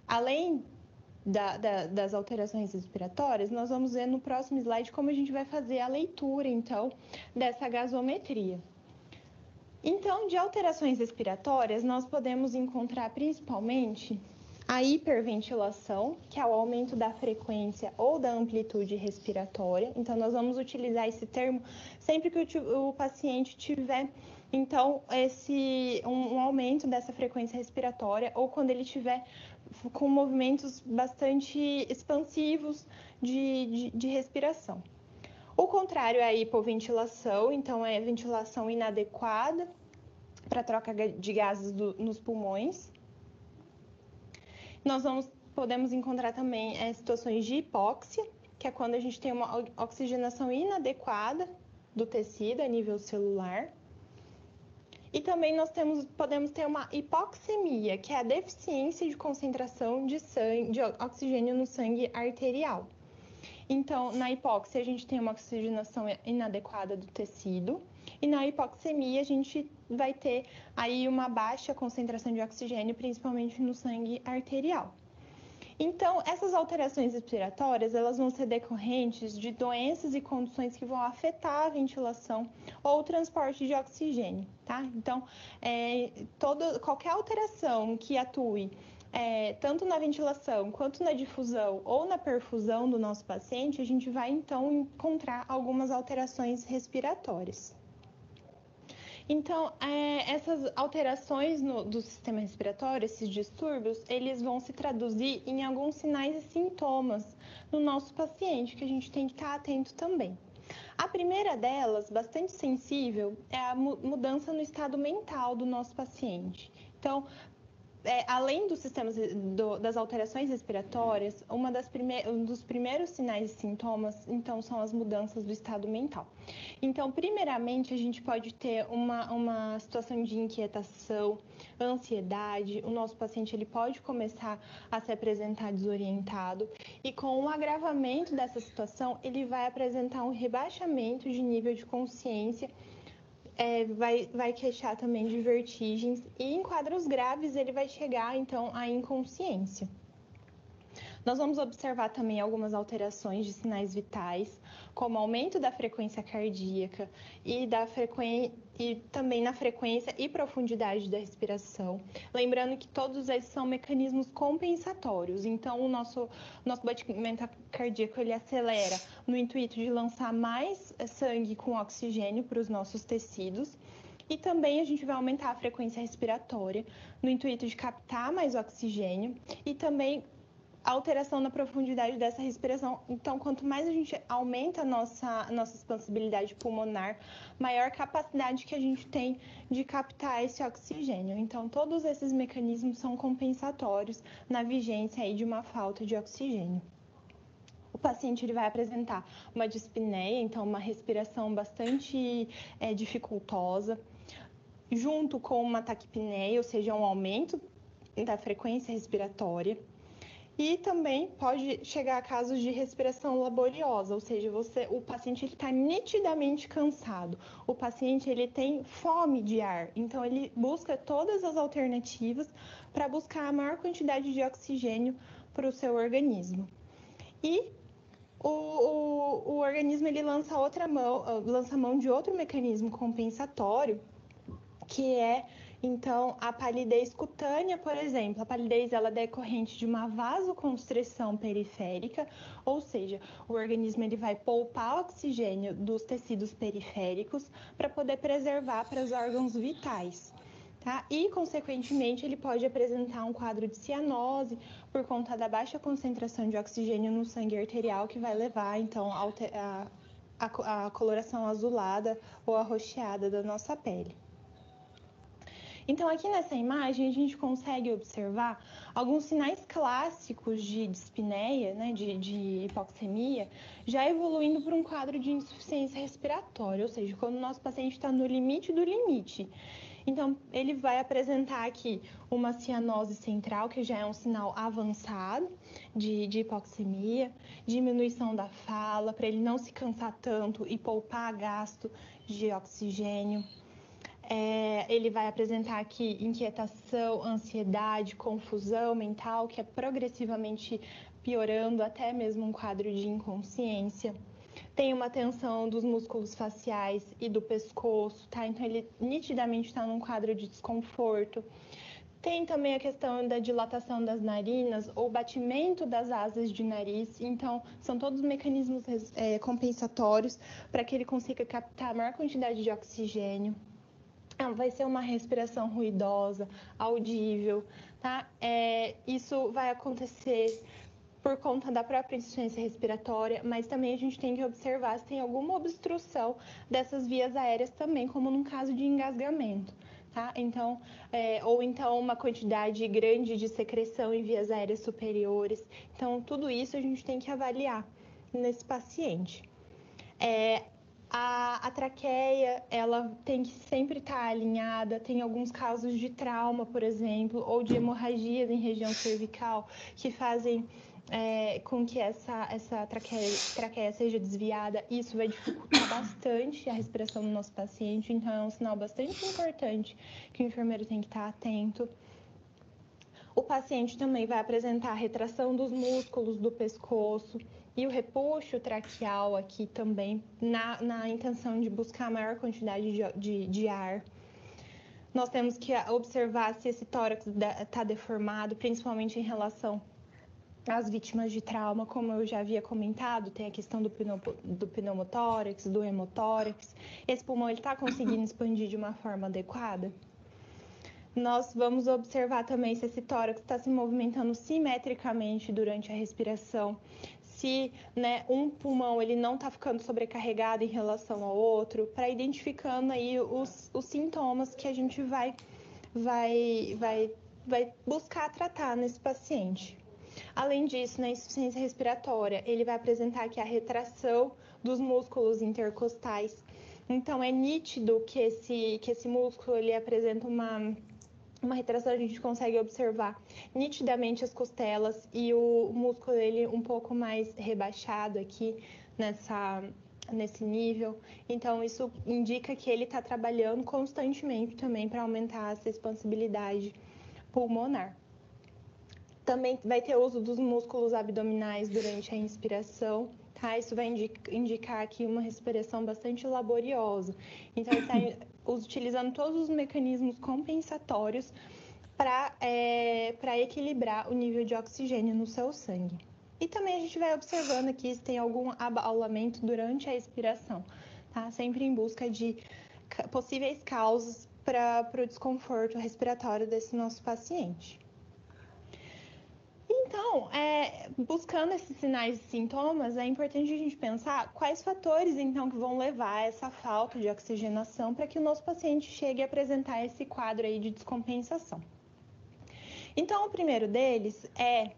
além das alterações respiratórias, nós vamos ver no próximo slide como a gente vai fazer a leitura, então, dessa gasometria. Então, de alterações respiratórias, nós podemos encontrar principalmente a hiperventilação, que é o aumento da frequência ou da amplitude respiratória. Então, nós vamos utilizar esse termo sempre que o paciente tiver, então, um aumento dessa frequência respiratória ou quando ele tiver com movimentos bastante expansivos de respiração. O contrário é a hipoventilação, então é ventilação inadequada para troca de gases nos pulmões. Nós podemos encontrar também situações de hipóxia, que é quando a gente tem uma oxigenação inadequada do tecido a nível celular. E também nós podemos ter uma hipoxemia, que é a deficiência de concentração de oxigênio no sangue arterial. Então, na hipóxia, a gente tem uma oxigenação inadequada do tecido, e na hipoxemia, a gente vai ter aí uma baixa concentração de oxigênio, principalmente no sangue arterial. Então, essas alterações respiratórias, elas vão ser decorrentes de doenças e condições que vão afetar a ventilação ou o transporte de oxigênio, tá? Então, qualquer alteração que atue tanto na ventilação quanto na difusão ou na perfusão do nosso paciente, a gente vai, então, encontrar algumas alterações respiratórias. Então, essas alterações do sistema respiratório, esses distúrbios, eles vão se traduzir em alguns sinais e sintomas no nosso paciente, que a gente tem que estar atento também. A primeira delas, bastante sensível, é a mudança no estado mental do nosso paciente. Então, além dos sistemas das alterações respiratórias, um dos primeiros sinais e sintomas, então, são as mudanças do estado mental. Então, primeiramente, a gente pode ter uma situação de inquietação, ansiedade. O nosso paciente ele pode começar a se apresentar desorientado e, com o agravamento dessa situação, ele vai apresentar um rebaixamento de nível de consciência. Vai queixar também de vertigens e em quadros graves ele vai chegar então à inconsciência. Nós vamos observar também algumas alterações de sinais vitais, como aumento da frequência cardíaca e também na frequência e profundidade da respiração. Lembrando que todos esses são mecanismos compensatórios, então o nosso batimento cardíaco ele acelera no intuito de lançar mais sangue com oxigênio para os nossos tecidos. E também a gente vai aumentar a frequência respiratória no intuito de captar mais oxigênio e também a alteração na profundidade dessa respiração. Então, quanto mais a gente aumenta a nossa expansibilidade pulmonar, maior capacidade que a gente tem de captar esse oxigênio. Então, todos esses mecanismos são compensatórios na vigência aí de uma falta de oxigênio. O paciente ele vai apresentar uma dispneia, então uma respiração bastante dificultosa, junto com uma taquipneia, ou seja, um aumento da frequência respiratória. E também pode chegar a casos de respiração laboriosa, ou seja, o paciente está nitidamente cansado. O paciente ele tem fome de ar, então ele busca todas as alternativas para buscar a maior quantidade de oxigênio para o seu organismo. E o organismo ele lança mão de outro mecanismo compensatório, que é então a palidez cutânea, por exemplo. A palidez ela é decorrente de uma vasoconstrição periférica, ou seja, o organismo ele vai poupar oxigênio dos tecidos periféricos para poder preservar para os órgãos vitais. tá? E, consequentemente, ele pode apresentar um quadro de cianose por conta da baixa concentração de oxigênio no sangue arterial, que vai levar, então, a coloração azulada ou arroxeada da nossa pele. Então, aqui nessa imagem, a gente consegue observar alguns sinais clássicos de dispneia, né, de hipoxemia, já evoluindo para um quadro de insuficiência respiratória, ou seja, quando o nosso paciente está no limite do limite. Então, ele vai apresentar aqui uma cianose central, que já é um sinal avançado de hipoxemia, diminuição da fala, para ele não se cansar tanto e poupar gasto de oxigênio. Ele vai apresentar aqui inquietação, ansiedade, confusão mental, que é progressivamente piorando até mesmo um quadro de inconsciência. Tem uma tensão dos músculos faciais e do pescoço, tá? Então, ele nitidamente está num quadro de desconforto. Tem também a questão da dilatação das narinas ou batimento das asas de nariz. Então, são todos mecanismos compensatórios para que ele consiga captar a maior quantidade de oxigênio. Vai ser uma respiração ruidosa, audível, tá? Isso vai acontecer por conta da própria insuficiência respiratória, mas também a gente tem que observar se tem alguma obstrução dessas vias aéreas também, como num caso de engasgamento, tá? Então, ou então uma quantidade grande de secreção em vias aéreas superiores. Então, tudo isso a gente tem que avaliar nesse paciente. A traqueia, ela tem que sempre estar alinhada. Tem alguns casos de trauma, por exemplo, ou de hemorragias em região cervical, que fazem com que essa traqueia seja desviada. Isso vai dificultar bastante a respiração do nosso paciente, então é um sinal bastante importante que o enfermeiro tem que estar atento. O paciente também vai apresentar retração dos músculos do pescoço e o repuxo traqueal aqui também, na intenção de buscar a maior quantidade de ar. Nós temos que observar se esse tórax está deformado, principalmente em relação às vítimas de trauma, como eu já havia comentado, tem a questão do pneumotórax, do hemotórax. Esse pulmão está conseguindo expandir de uma forma adequada? Nós vamos observar também se esse tórax está se movimentando simetricamente durante a respiração, se um pulmão ele não está ficando sobrecarregado em relação ao outro, para identificando aí os sintomas que a gente vai buscar tratar nesse paciente. Além disso, na insuficiência respiratória, ele vai apresentar aqui a retração dos músculos intercostais. Então, é nítido que esse músculo ele apresenta uma retração. A gente consegue observar nitidamente as costelas e o músculo ele um pouco mais rebaixado aqui nesse nível. Então, isso indica que ele está trabalhando constantemente também para aumentar essa expansibilidade pulmonar. Também vai ter uso dos músculos abdominais durante a inspiração, tá? Isso vai indicar aqui uma respiração bastante laboriosa. Então, ele está utilizando todos os mecanismos compensatórios para equilibrar o nível de oxigênio no seu sangue. E também a gente vai observando aqui se tem algum abaulamento durante a expiração, tá? Sempre em busca de possíveis causas para o desconforto respiratório desse nosso paciente. Então, buscando esses sinais e sintomas, é importante a gente pensar quais fatores, então, que vão levar a essa falta de oxigenação para que o nosso paciente chegue a apresentar esse quadro aí de descompensação. Então, o primeiro deles é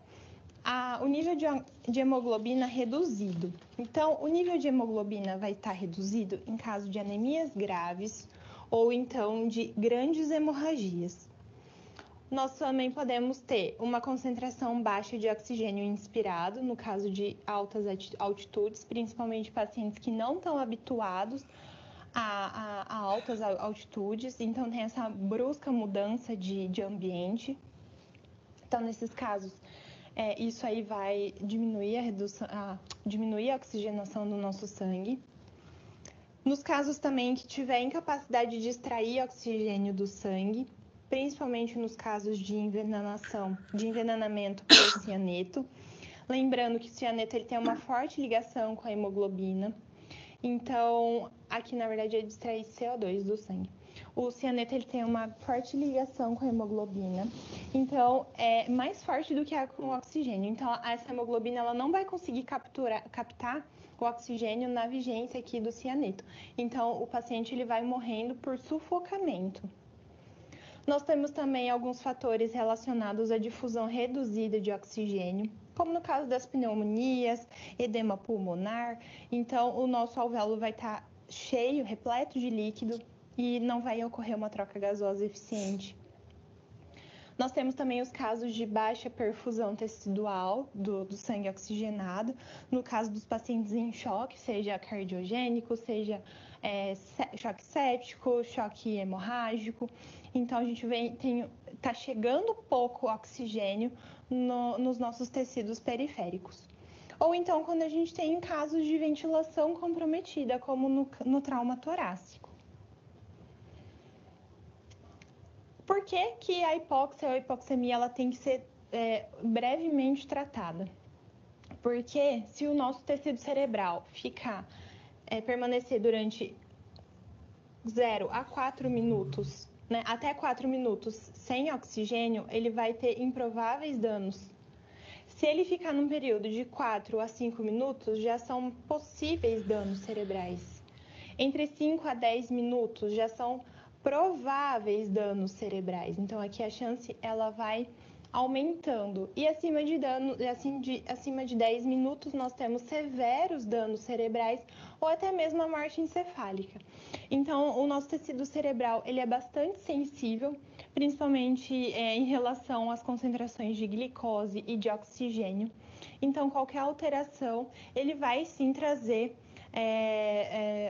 o nível de hemoglobina reduzido. Então, o nível de hemoglobina vai estar reduzido em caso de anemias graves ou, então, de grandes hemorragias. Nós também podemos ter uma concentração baixa de oxigênio inspirado, no caso de altas altitudes, principalmente pacientes que não estão habituados a altas altitudes, então tem essa brusca mudança de ambiente. Então, nesses casos, isso aí vai diminuir diminuir a oxigenação do nosso sangue. Nos casos também que tiver incapacidade de extrair oxigênio do sangue, principalmente nos casos de envenenamento por cianeto. Lembrando que o cianeto ele tem uma forte ligação com a hemoglobina. Então, aqui na verdade é de extrair CO2 do sangue. o cianeto ele tem uma forte ligação com a hemoglobina, então é mais forte do que com o oxigênio. Então essa hemoglobina ela não vai conseguir captar o oxigênio na vigência aqui do cianeto. Então o paciente ele vai morrendo por sufocamento. Nós temos também alguns fatores relacionados à difusão reduzida de oxigênio, como no caso das pneumonias, edema pulmonar. Então o nosso alvéolo vai estar cheio, repleto de líquido, e não vai ocorrer uma troca gasosa eficiente. Nós temos também os casos de baixa perfusão tecidual do sangue oxigenado, no caso dos pacientes em choque, seja cardiogênico, seja choque séptico, choque hemorrágico. Então, a gente está chegando pouco oxigênio nos nossos tecidos periféricos. Ou então, quando a gente tem casos de ventilação comprometida, como no trauma torácico. Por que a hipóxia ou a hipoxemia ela tem que ser brevemente tratada? Porque se o nosso tecido cerebral permanecer durante 0 a 4 minutos, né, até 4 minutos sem oxigênio, ele vai ter improváveis danos. Se ele ficar num período de 4 a 5 minutos, já são possíveis danos cerebrais. Entre 5 a 10 minutos já são prováveis danos cerebrais. Então aqui a chance ela vai aumentando. E acima de 10 minutos nós temos severos danos cerebrais ou até mesmo a morte encefálica. Então o nosso tecido cerebral ele é bastante sensível, principalmente em relação às concentrações de glicose e de oxigênio. Então qualquer alteração ele vai sim trazer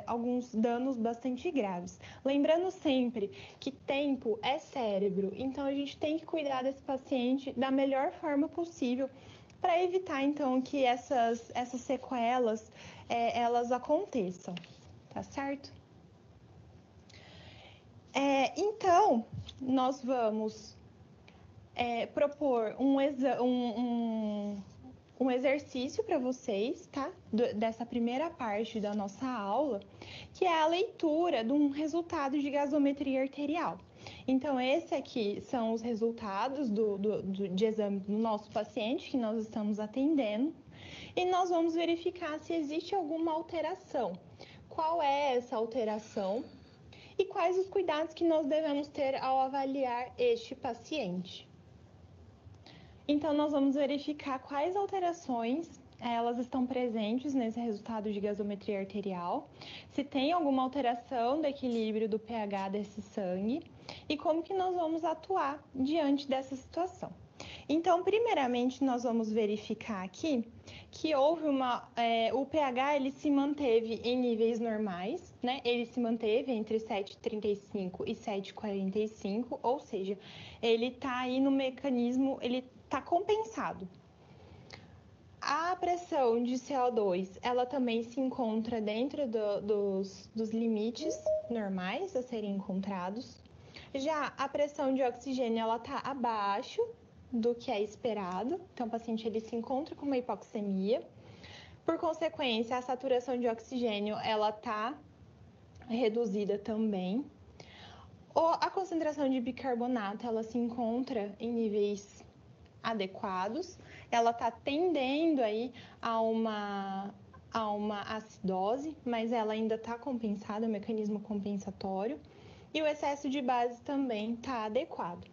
alguns danos bastante graves. Lembrando sempre que tempo é cérebro, então a gente tem que cuidar desse paciente da melhor forma possível para evitar então que essas sequelas elas aconteçam, tá certo? Então, nós vamos propor um exercício para vocês, tá? Dessa primeira parte da nossa aula, que é a leitura de um resultado de gasometria arterial. Então, esse aqui são os resultados de exame do nosso paciente que nós estamos atendendo e nós vamos verificar se existe alguma alteração. Qual é essa alteração e quais os cuidados que nós devemos ter ao avaliar este paciente. Então, nós vamos verificar quais alterações elas estão presentes nesse resultado de gasometria arterial, se tem alguma alteração do equilíbrio do pH desse sangue e como que nós vamos atuar diante dessa situação. Então, primeiramente, nós vamos verificar aqui que houve o pH ele se manteve em níveis normais, né? Ele se manteve entre 7,35 e 7,45, ou seja, ele está aí no mecanismo, ele está compensado. A pressão de CO2, ela também se encontra dentro dos limites normais a serem encontrados. Já a pressão de oxigênio, ela está abaixo do que é esperado. Então, o paciente ele se encontra com uma hipoxemia. Por consequência, a saturação de oxigênio, ela está reduzida também. A concentração de bicarbonato, ela se encontra em níveis adequados, ela está tendendo aí a uma acidose, mas ela ainda está compensada, é um mecanismo compensatório, e o excesso de base também está adequado.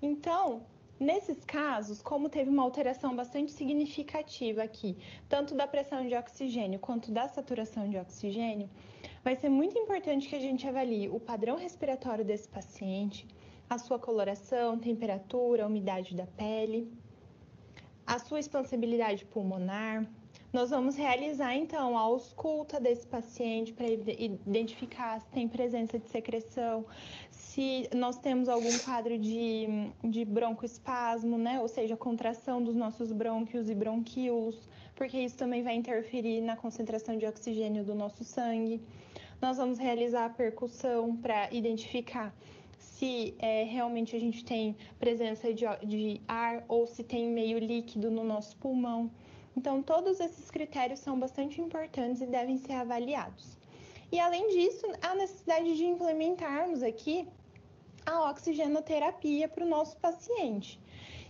Então, nesses casos, como teve uma alteração bastante significativa aqui, tanto da pressão de oxigênio quanto da saturação de oxigênio, vai ser muito importante que a gente avalie o padrão respiratório desse paciente, a sua coloração, temperatura, umidade da pele, a sua expansibilidade pulmonar. Nós vamos realizar, então, a ausculta desse paciente para identificar se tem presença de secreção, se nós temos algum quadro de broncoespasmo, né? Ou seja, contração dos nossos brônquios e bronquíolos, porque isso também vai interferir na concentração de oxigênio do nosso sangue. Nós vamos realizar a percussão para identificar se realmente a gente tem presença de ar ou se tem meio líquido no nosso pulmão. Então, todos esses critérios são bastante importantes e devem ser avaliados. E, além disso, a necessidade de implementarmos aqui a oxigenoterapia para o nosso paciente.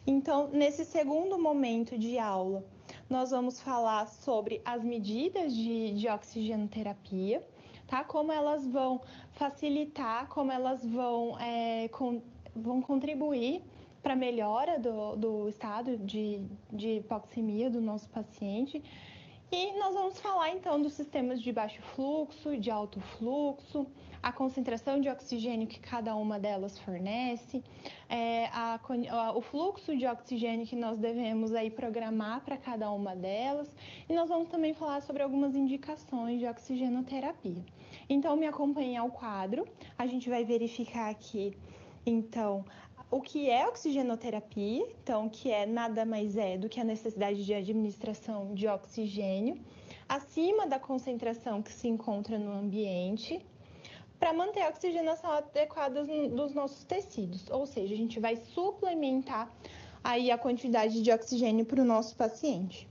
Então, nesse segundo momento de aula, nós vamos falar sobre as medidas de oxigenoterapia, tá? Como elas vão facilitar, como elas vão contribuir para a melhora do estado de hipoxemia do nosso paciente. E nós vamos falar então dos sistemas de baixo fluxo, de alto fluxo, a concentração de oxigênio que cada uma delas fornece, o fluxo de oxigênio que nós devemos aí programar para cada uma delas, e nós vamos também falar sobre algumas indicações de oxigenoterapia. Então, me acompanhe ao quadro, a gente vai verificar aqui, então, o que é oxigenoterapia, então, que é nada mais do que a necessidade de administração de oxigênio acima da concentração que se encontra no ambiente, para manter a oxigenação adequada dos nossos tecidos, ou seja, a gente vai suplementar aí a quantidade de oxigênio para o nosso paciente.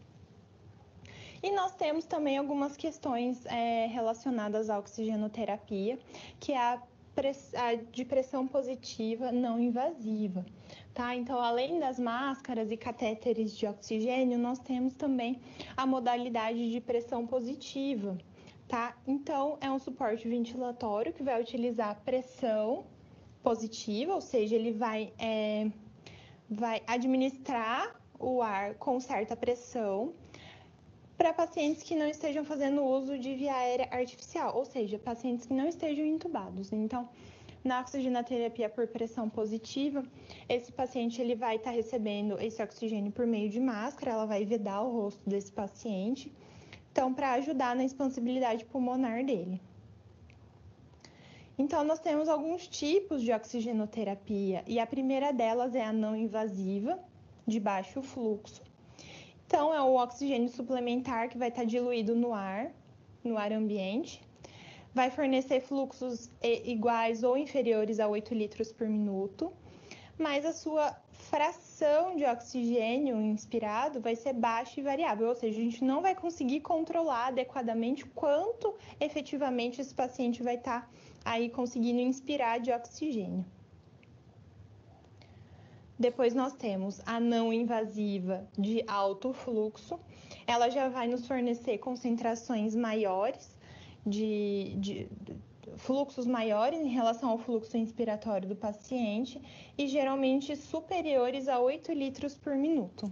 E nós temos também algumas questões relacionadas à oxigenoterapia, que é a de pressão positiva não invasiva, tá? Então, além das máscaras e catéteres de oxigênio, nós temos também a modalidade de pressão positiva, tá? Então, é um suporte ventilatório que vai utilizar pressão positiva, ou seja, ele vai administrar o ar com certa pressão para pacientes que não estejam fazendo uso de via aérea artificial, ou seja, pacientes que não estejam intubados. Então, na oxigenoterapia por pressão positiva, esse paciente ele vai estar recebendo esse oxigênio por meio de máscara, ela vai vedar o rosto desse paciente, então, para ajudar na expansibilidade pulmonar dele. Então, nós temos alguns tipos de oxigenoterapia, e a primeira delas é a não invasiva, de baixo fluxo. Então, é o oxigênio suplementar que vai estar diluído no ar ambiente. Vai fornecer fluxos iguais ou inferiores a 8 litros por minuto, mas a sua fração de oxigênio inspirado vai ser baixa e variável, ou seja, a gente não vai conseguir controlar adequadamente quanto efetivamente esse paciente vai estar aí conseguindo inspirar de oxigênio. Depois nós temos a não invasiva de alto fluxo. Ela já vai nos fornecer concentrações maiores, fluxos maiores em relação ao fluxo inspiratório do paciente e geralmente superiores a 8 litros por minuto.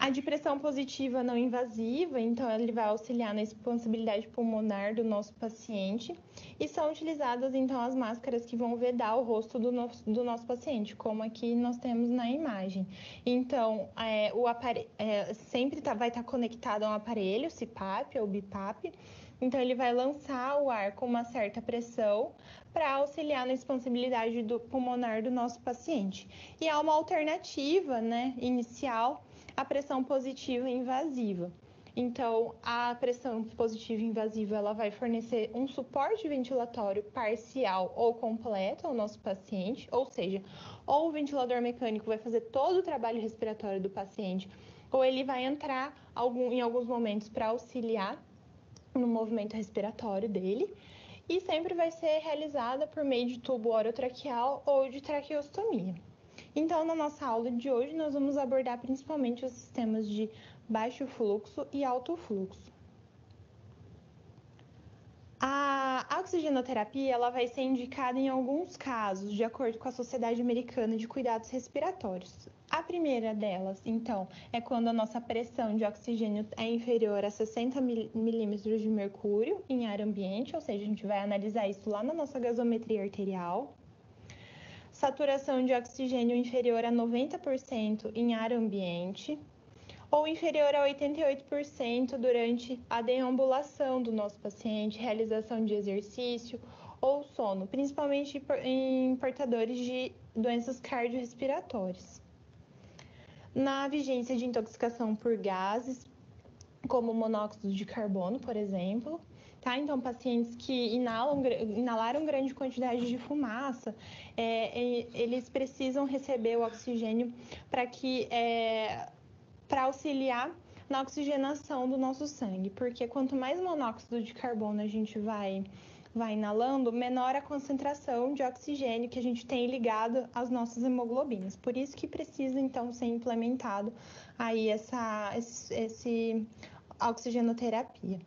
A de pressão positiva não invasiva, então ele vai auxiliar na expansibilidade pulmonar do nosso paciente e são utilizadas então as máscaras que vão vedar o rosto do nosso paciente, como aqui nós temos na imagem. Então, o aparelho sempre vai estar conectado a um aparelho, CPAP ou BIPAP, então ele vai lançar o ar com uma certa pressão para auxiliar na expansibilidade pulmonar do nosso paciente. E há uma alternativa, inicial, a pressão positiva invasiva. Então, a pressão positiva invasiva ela vai fornecer um suporte ventilatório parcial ou completo ao nosso paciente, ou seja, ou o ventilador mecânico vai fazer todo o trabalho respiratório do paciente, ou ele vai entrar em alguns momentos para auxiliar no movimento respiratório dele, e sempre vai ser realizada por meio de tubo orotraqueal ou de traqueostomia. Então, na nossa aula de hoje, nós vamos abordar principalmente os sistemas de baixo fluxo e alto fluxo. A oxigenoterapia ela vai ser indicada em alguns casos, de acordo com a Sociedade Americana de Cuidados Respiratórios. A primeira delas, então, é quando a nossa pressão de oxigênio é inferior a 60 milímetros de mercúrio em ar ambiente, ou seja, a gente vai analisar isso lá na nossa gasometria arterial. Saturação de oxigênio inferior a 90% em ar ambiente ou inferior a 88% durante a deambulação do nosso paciente, realização de exercício ou sono, principalmente em portadores de doenças cardiorrespiratórias. Na vigência de intoxicação por gases, como monóxido de carbono, por exemplo, tá? Então, pacientes que inalaram grande quantidade de fumaça, eles precisam receber o oxigênio para auxiliar na oxigenação do nosso sangue, porque quanto mais monóxido de carbono a gente vai inalando, menor a concentração de oxigênio que a gente tem ligado às nossas hemoglobinas. Por isso que precisa, então, ser implementado aí esse oxigenoterapia.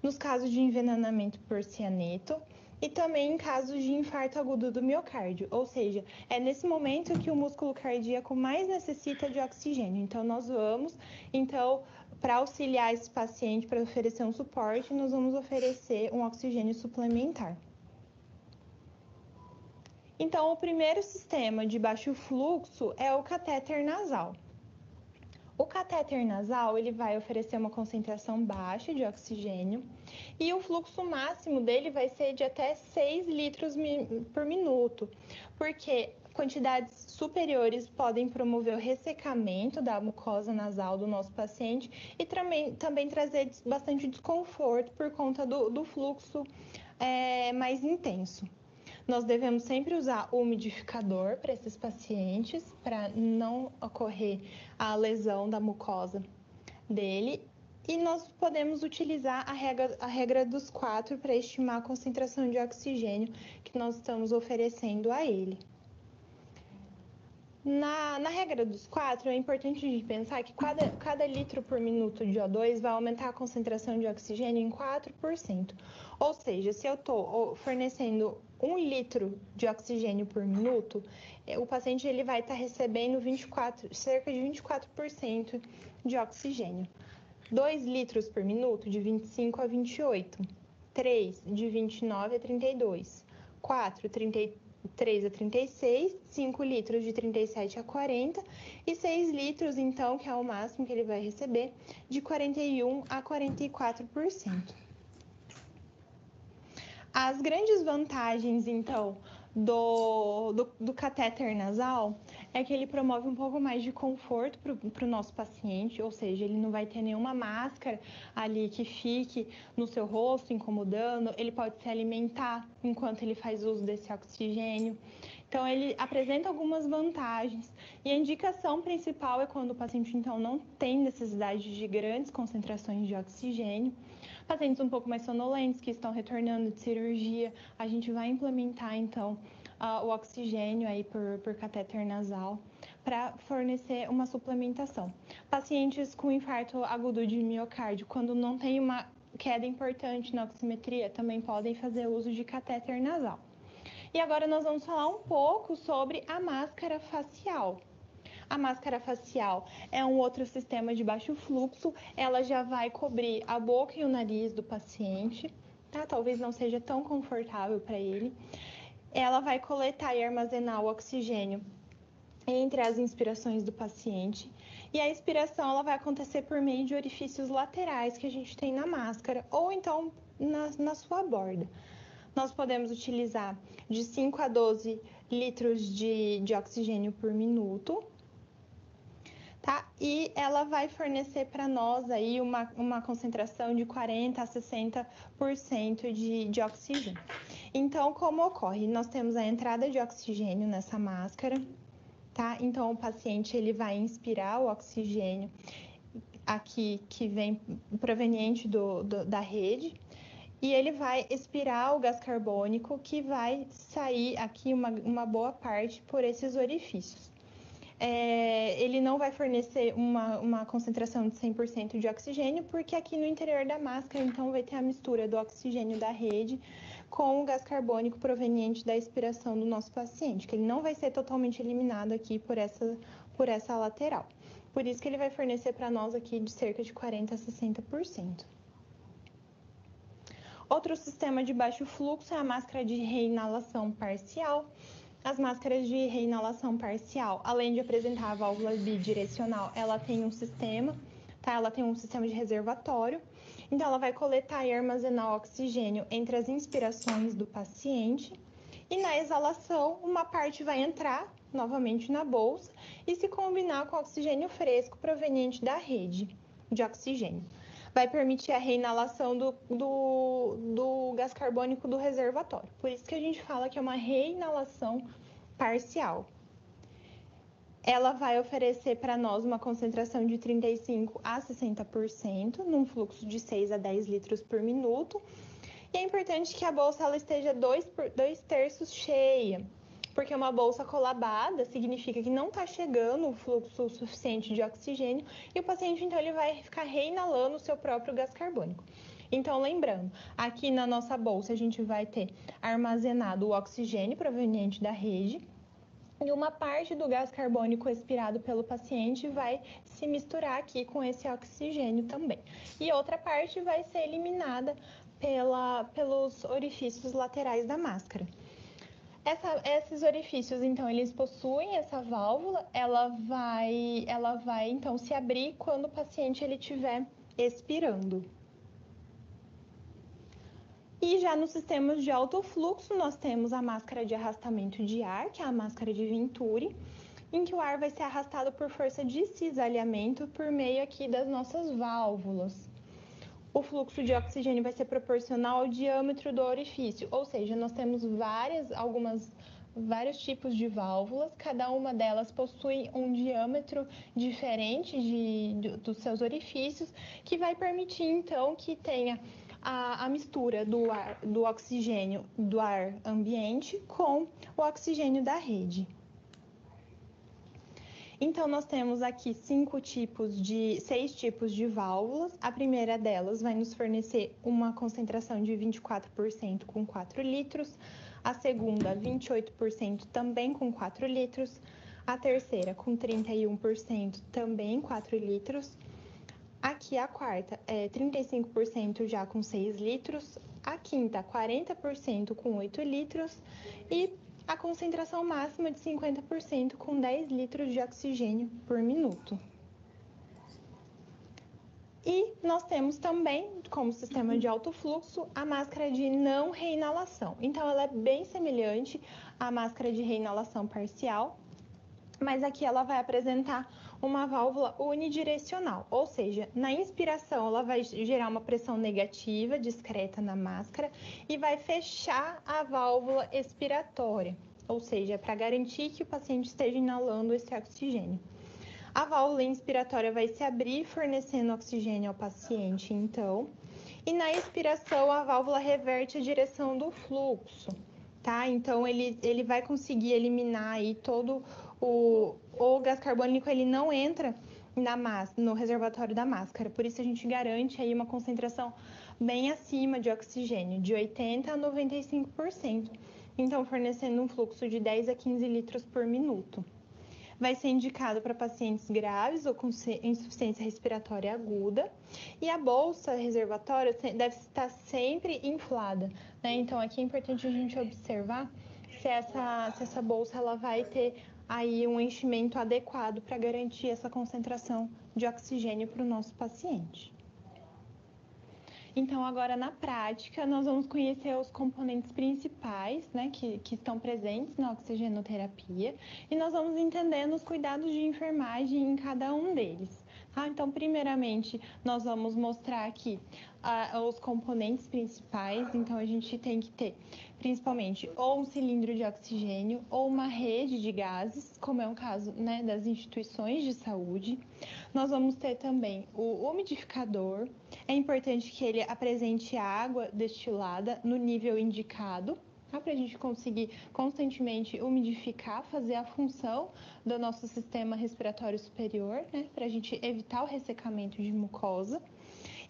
Nos casos de envenenamento por cianeto e também em casos de infarto agudo do miocárdio, ou seja, é nesse momento que o músculo cardíaco mais necessita de oxigênio. Então, nós vamos, para auxiliar esse paciente, para oferecer um suporte, nós vamos oferecer um oxigênio suplementar. Então, o primeiro sistema de baixo fluxo é o catéter nasal. O catéter nasal, ele vai oferecer uma concentração baixa de oxigênio e o fluxo máximo dele vai ser de até 6 litros por minuto, porque quantidades superiores podem promover o ressecamento da mucosa nasal do nosso paciente e também trazer bastante desconforto por conta do fluxo mais intenso. Nós devemos sempre usar o umidificador para esses pacientes, para não ocorrer a lesão da mucosa dele. E nós podemos utilizar a regra dos 4 para estimar a concentração de oxigênio que nós estamos oferecendo a ele. Na regra dos 4, é importante pensar que cada litro por minuto de O2 vai aumentar a concentração de oxigênio em 4%. Ou seja, se eu estou fornecendo 1 litro de oxigênio por minuto, o paciente ele vai estar recebendo cerca de 24% de oxigênio. 2 litros por minuto, de 25 a 28. 3, de 29 a 32. 4, 33 a 36, 5 litros de 37 a 40 e 6 litros, então, que é o máximo que ele vai receber, de 41 a 44%. As grandes vantagens, então, do catéter nasal é que ele promove um pouco mais de conforto para o nosso paciente, ou seja, ele não vai ter nenhuma máscara ali que fique no seu rosto incomodando, ele pode se alimentar enquanto ele faz uso desse oxigênio. Então, ele apresenta algumas vantagens e a indicação principal é quando o paciente, então, não tem necessidade de grandes concentrações de oxigênio. Pacientes um pouco mais sonolentos que estão retornando de cirurgia, a gente vai implementar, então, o oxigênio aí por catéter nasal para fornecer uma suplementação. Pacientes com infarto agudo de miocárdio, quando não tem uma queda importante na oximetria, também podem fazer uso de catéter nasal. E agora nós vamos falar um pouco sobre a máscara facial. A máscara facial é um outro sistema de baixo fluxo, ela já vai cobrir a boca e o nariz do paciente, tá? Talvez não seja tão confortável para ele. Ela vai coletar e armazenar o oxigênio entre as inspirações do paciente e a expiração ela vai acontecer por meio de orifícios laterais que a gente tem na máscara ou então na sua borda. Nós podemos utilizar de 5 a 12 litros de oxigênio por minuto, tá? E ela vai fornecer para nós aí uma concentração de 40 a 60% de oxigênio. Então, como ocorre? Nós temos a entrada de oxigênio nessa máscara, tá? Então, o paciente ele vai inspirar o oxigênio aqui que vem proveniente da rede e ele vai expirar o gás carbônico que vai sair aqui uma boa parte por esses orifícios. Ele não vai fornecer uma concentração de 100% de oxigênio, porque aqui no interior da máscara, então, vai ter a mistura do oxigênio da rede com o gás carbônico proveniente da expiração do nosso paciente, que ele não vai ser totalmente eliminado aqui por essa lateral. Por isso que ele vai fornecer para nós aqui de cerca de 40% a 60%. Outro sistema de baixo fluxo é a máscara de reinalação parcial. As máscaras de reinalação parcial, além de apresentar a válvula bidirecional, ela tem um sistema, tá? Ela tem um sistema de reservatório. Então, ela vai coletar e armazenar oxigênio entre as inspirações do paciente. E na exalação, uma parte vai entrar novamente na bolsa e se combinar com oxigênio fresco proveniente da rede de oxigênio. Vai permitir a reinalação do gás carbônico do reservatório. Por isso que a gente fala que é uma reinalação parcial. Ela vai oferecer para nós uma concentração de 35 a 60%, num fluxo de 6 a 10 litros por minuto. E é importante que a bolsa ela esteja 2/3 cheia, porque uma bolsa colabada significa que não está chegando o fluxo suficiente de oxigênio e o paciente, então, ele vai ficar reinalando o seu próprio gás carbônico. Então, lembrando, aqui na nossa bolsa a gente vai ter armazenado o oxigênio proveniente da rede e uma parte do gás carbônico expirado pelo paciente vai se misturar aqui com esse oxigênio também. E outra parte vai ser eliminada pelos orifícios laterais da máscara. Esses orifícios, então, eles possuem essa válvula, ela vai então se abrir quando o paciente ele estiver expirando. E já nos sistemas de alto fluxo, nós temos a máscara de arrastamento de ar, que é a máscara de Venturi, em que o ar vai ser arrastado por força de cisalhamento por meio aqui das nossas válvulas. O fluxo de oxigênio vai ser proporcional ao diâmetro do orifício, ou seja, nós temos vários tipos de válvulas, cada uma delas possui um diâmetro diferente dos seus orifícios, que vai permitir então que tenha a mistura do oxigênio do ar ambiente com o oxigênio da rede. Então, nós temos aqui 6 tipos de válvulas. A primeira delas vai nos fornecer uma concentração de 24% com 4 litros. A segunda, 28% também com 4 litros. A terceira, com 31% também 4 litros. Aqui a quarta é 35% já com 6 litros. A quinta, 40% com 8 litros. E a concentração máxima de 50% com 10 litros de oxigênio por minuto. E nós temos também, como sistema de alto fluxo, a máscara de não reinalação. Então, ela é bem semelhante à máscara de reinalação parcial, mas aqui ela vai apresentar uma válvula unidirecional, ou seja, na inspiração ela vai gerar uma pressão negativa discreta na máscara e vai fechar a válvula expiratória, ou seja, para garantir que o paciente esteja inalando esse oxigênio. A válvula inspiratória vai se abrir, fornecendo oxigênio ao paciente, então, e na expiração a válvula reverte a direção do fluxo, tá? Então, ele vai conseguir eliminar aí todo o gás carbônico, ele não entra no reservatório da máscara, por isso a gente garante aí uma concentração bem acima de oxigênio, de 80% a 95%, então fornecendo um fluxo de 10 a 15 litros por minuto. Vai ser indicado para pacientes graves ou com insuficiência respiratória aguda. E a bolsa reservatória deve estar sempre inflada, né? Então, aqui é importante a gente observar se essa bolsa ela vai ter aí um enchimento adequado para garantir essa concentração de oxigênio para o nosso paciente. Então, agora na prática, nós vamos conhecer os componentes principais, né, que estão presentes na oxigenoterapia e nós vamos entendendo os cuidados de enfermagem em cada um deles. Tá? Então, primeiramente, nós vamos mostrar aqui os componentes principais. Então, a gente tem que ter, principalmente, ou um cilindro de oxigênio ou uma rede de gases, como é o caso, né, das instituições de saúde. Nós vamos ter também o umidificador. É importante que ele apresente água destilada no nível indicado, tá? Para a gente conseguir constantemente umidificar, fazer a função do nosso sistema respiratório superior, né? Para a gente evitar o ressecamento de mucosa.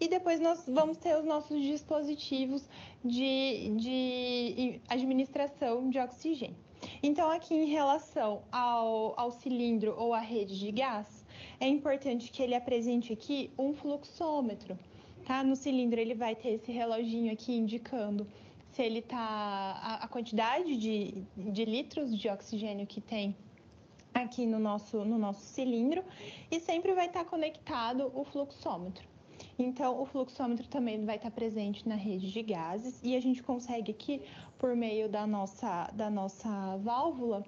E depois nós vamos ter os nossos dispositivos de administração de oxigênio. Então, aqui em relação ao cilindro ou à rede de gás, é importante que ele apresente aqui um fluxômetro, tá? No cilindro ele vai ter esse reloginho aqui indicando se ele tá a quantidade de litros de oxigênio que tem aqui no nosso cilindro e sempre vai estar conectado o fluxômetro. Então, o fluxômetro também vai estar presente na rede de gases e a gente consegue aqui, por meio da nossa válvula,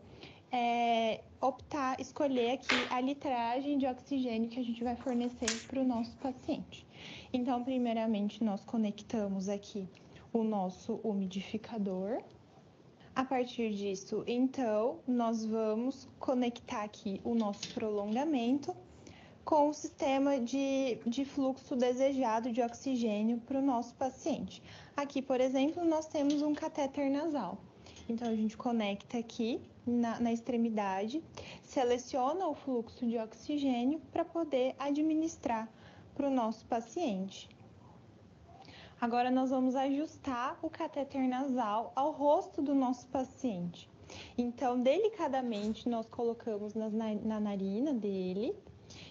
escolher aqui a litragem de oxigênio que a gente vai fornecer para o nosso paciente. Então, primeiramente, nós conectamos aqui o nosso umidificador. A partir disso, então, nós vamos conectar aqui o nosso prolongamento com o sistema de fluxo desejado de oxigênio para o nosso paciente. Aqui, por exemplo, nós temos um catéter nasal. Então, a gente conecta aqui na extremidade, seleciona o fluxo de oxigênio para poder administrar para o nosso paciente. Agora, nós vamos ajustar o catéter nasal ao rosto do nosso paciente. Então, delicadamente, nós colocamos na narina dele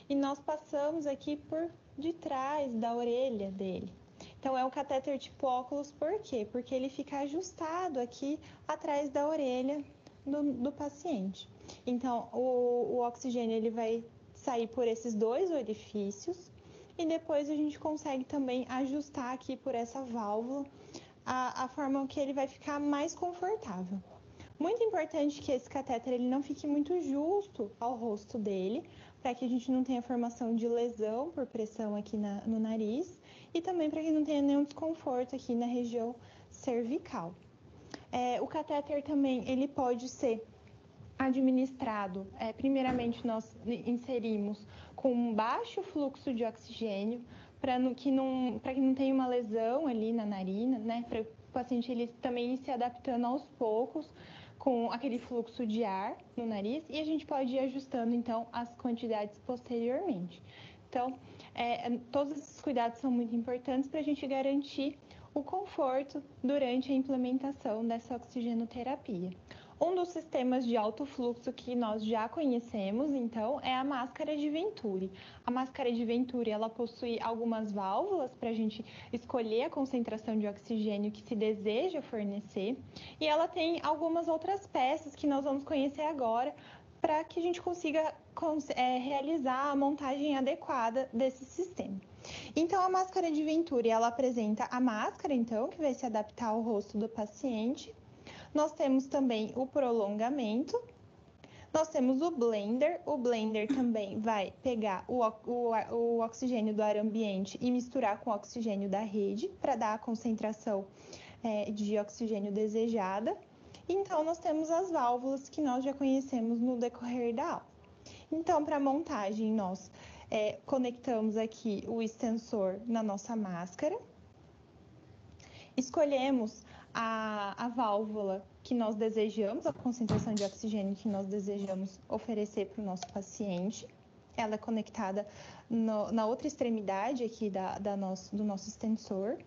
e nós passamos aqui por de trás da orelha dele. Então, é o catéter tipo óculos, por quê? Porque ele fica ajustado aqui atrás da orelha do paciente. Então, o oxigênio ele vai sair por esses dois orifícios e depois a gente consegue também ajustar aqui por essa válvula a forma que ele vai ficar mais confortável. Muito importante que esse catéter ele não fique muito justo ao rosto dele, para que a gente não tenha formação de lesão por pressão aqui no nariz e também para que não tenha nenhum desconforto aqui na região cervical. O catéter também ele pode ser administrado. Primeiramente, nós inserimos com um baixo fluxo de oxigênio para que não tenha uma lesão ali na narina, né? Para o paciente ele também ir se adaptando aos poucos com aquele fluxo de ar no nariz e a gente pode ir ajustando então as quantidades posteriormente. Então, todos esses cuidados são muito importantes para a gente garantir o conforto durante a implementação dessa oxigenoterapia. Um dos sistemas de alto fluxo que nós já conhecemos, então, é a máscara de Venturi. A máscara de Venturi, ela possui algumas válvulas para a gente escolher a concentração de oxigênio que se deseja fornecer. E ela tem algumas outras peças que nós vamos conhecer agora para que a gente consiga realizar a montagem adequada desse sistema. Então, a máscara de Venturi, ela apresenta a máscara, então, que vai se adaptar ao rosto do paciente. Nós temos também o prolongamento, nós temos o blender também vai pegar o oxigênio do ar ambiente e misturar com o oxigênio da rede para dar a concentração de oxigênio desejada. Então, nós temos as válvulas que nós já conhecemos no decorrer da aula. Então, para a montagem, nós conectamos aqui o extensor na nossa máscara, escolhemos a válvula que nós desejamos, a concentração de oxigênio que nós desejamos oferecer para o nosso paciente. Ela é conectada na outra extremidade aqui do nosso extensor.